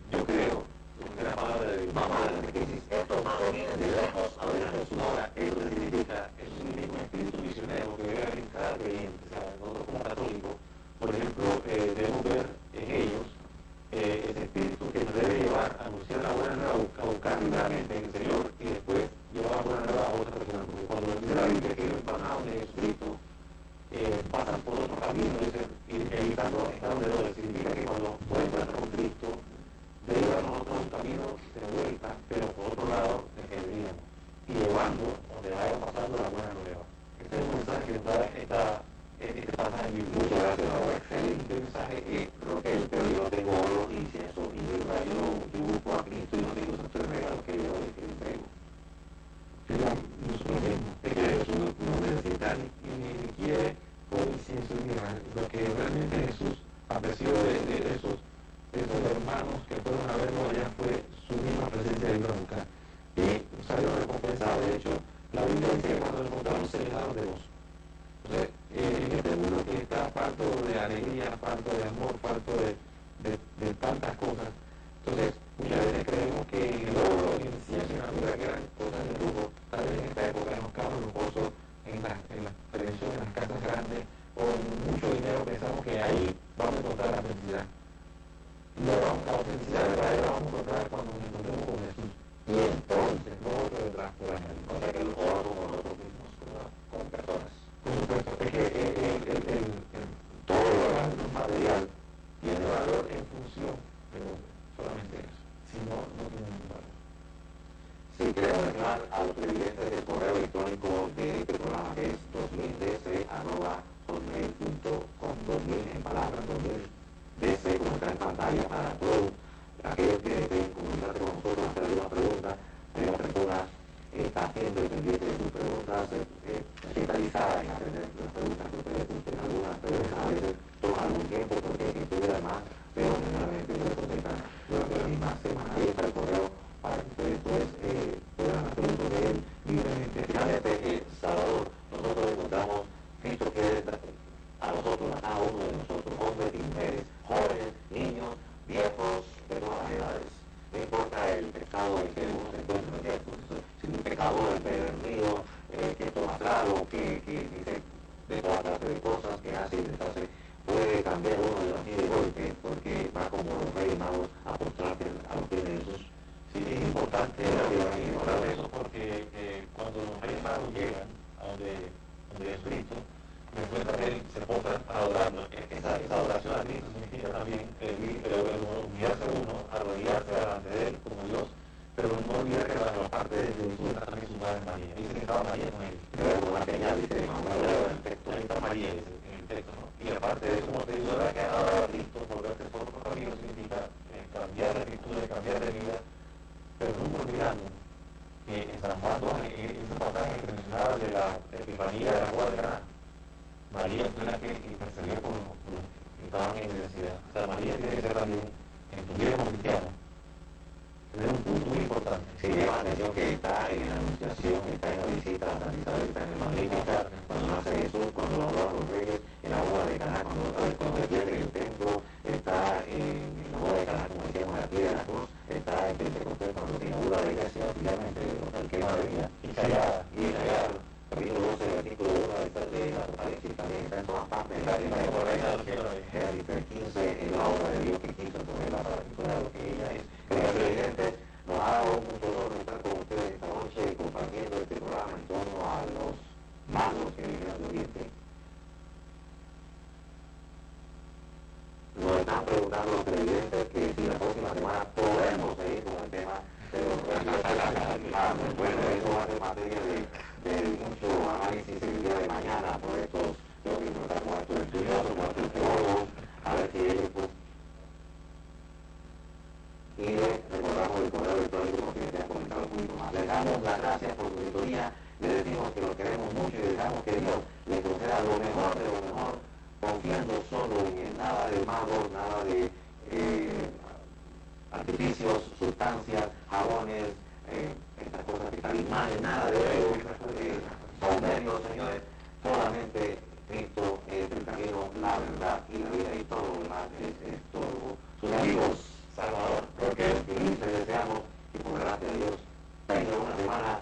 yo creo, porque la palabra de Dios, que dice, esto proviene de lejos a ver a Jesús. Ahora, eso significa, es un espíritu misionero que debe haber en cada creyente, o sea, nosotros como católicos, por ejemplo, debemos ver en ellos ese espíritu que nos debe llevar a anunciar la buena nueva, a buscar primeramente en el Señor y después llevar la buena nueva a otras personas. Porque cuando dice la Biblia que los empanados de Jesucristo pasan por otro camino, evitando estar alrededor, significa que cuando pueden encontrar con Cristo, debe llevar a nosotros un camino de vuelta, pero por otro lado desviamos y llevando donde vaya pasando la buena nueva. Este es un mensaje que nos da este pasaje bíblico. Muchas gracias, Raúl. Excelente mensaje. Roquel, pero yo no tengo oro y si eso, y de verdad yo busco a Cristo y no tengo esos tres regalos que yo le entrego. Nosotros mismos, es que Jesús no necesita ni quiere con incienso ni nada. Lo que realmente Jesús apreció de esos hermanos que fueron a verlo allá fue su misma presencia de bronca. Y salió recompensado. De hecho, la Biblia dice que cuando lo encontraron se llenaron de gozo. Entonces, en este mundo que está falto de alegría, falto de amor, falto de tantas cosas, entonces muchas veces creemos que en el oro, en el incienso, en la vida que eran cosas de lujo, tal vez en esta época en los carros lujosos, en las televisiones, en las casas grandes, o en mucho dinero, pensamos que ahí vamos a encontrar la felicidad. La felicidad verdadera la vamos a encontrar cuando nos encontremos con Jesús. Y entonces, nosotros detrás por la gente. O sea que el oro somos nosotros mismos, como personas. Por supuesto, es que todo lo material tiene valor en función, pero solamente eso. Si no, no tiene ningún valor. Si queremos reclamar a los televidentes del correo electrónico de este programa, que es 2000dc@hotmail.com, 2000 en palabras, 2000dc, como está en pantalla para todos aquellos que deseen comunicarse con nosotros, hacer alguna pregunta. Hay una persona está siempre pendiente de sus preguntas, especializada en atender las preguntas que ustedes tienen. Algunas preguntas a veces toman algún tiempo porque estudia además, pero generalmente se contestan durante la misma semana. Ahí está el correo para que ustedes pues, puedan hacer uso de él libremente. Finalmente, Salvador, nosotros encontramos Cristo que a nosotros, a cada uno de nosotros, hombres y mujeres, jóvenes, niños, viejos, de todas las edades. No importa el pecado en que uno se encuentra, sino un pecador empedernido, que toma trago, que dice de toda clase de cosas, que hace y deshace, puede cambiar uno de así de golpe, porque va como los reyes magos a postrarse a los pies de Jesús. Sí, es importante recordar eso, porque cuando los reyes magos llegan a donde Jesucristo, me encuentra él, se posa adorando. Esa adoración a Cristo significa también humillarse a uno, arrodillarse delante de él como Dios, pero no olvidar que la parte de Jesús está también su madre María. Dice que estaba María con él. Pero una señal, dice, en el texto, ahí está María, dice, en el texto, ¿no? Y aparte de eso, como te digo, que adorar a Cristo, volverte por otro camino, significa cambiar de actitud, cambiar de vida, pero nunca olvidando que en San Juan 2, ese pasaje que mencionaba de la epifanía de la boda de Caná, María fue la que perseguía por los que estaban en universidad. O sea, María tiene que ser también, en tu vida como cristiano, tener un punto muy importante. Sí, llama la atención que está en la Anunciación, está en la visita a Santa Isabel, está en el Magnífica, cuando nace Jesús, cuando lo adoran los reyes, en la boda de Caná, cuando defiende el templo, está en la boda de Caná, como decíamos, aquí de la cruz, está en Pentecostés, cuando se inaugura la iglesia, finalmente, el quema de vida, y callar, capítulo 12, versículo 1 de Apocalipsis, también está en todas partes, está en la reina del cielo, Génesis 3:15, es la obra de Dios que quiso ponerla para que fuera lo que ella es. Presidente, nos ha dado mucho honor estar con ustedes esta noche compartiendo este programa en torno a los magos que vienen al Oriente. Nos están preguntando los televidentes que si la próxima semana podemos seguir con el tema, pero bueno, eso va a ser materia de mucho análisis el día de mañana por estos, tengo que tratar con estos estudiosos, con estos teólogos, a ver si ellos y recordamos el correo electrónico porque les han comentado un poquito más. Les damos las gracias por su sintonía, les decimos que los queremos mucho y dejamos que Dios les conceda lo mejor de lo mejor, confiando solo en nada de magos, nada de artificios, sustancias, jabones, estas cosas que talismanes, nada de saumerios, señores. Solamente Cristo es el camino, la verdad y la vida, y todo lo demás es todo. Sus amigos Salvador, porque felices deseamos y por gracia de Dios tenga una semana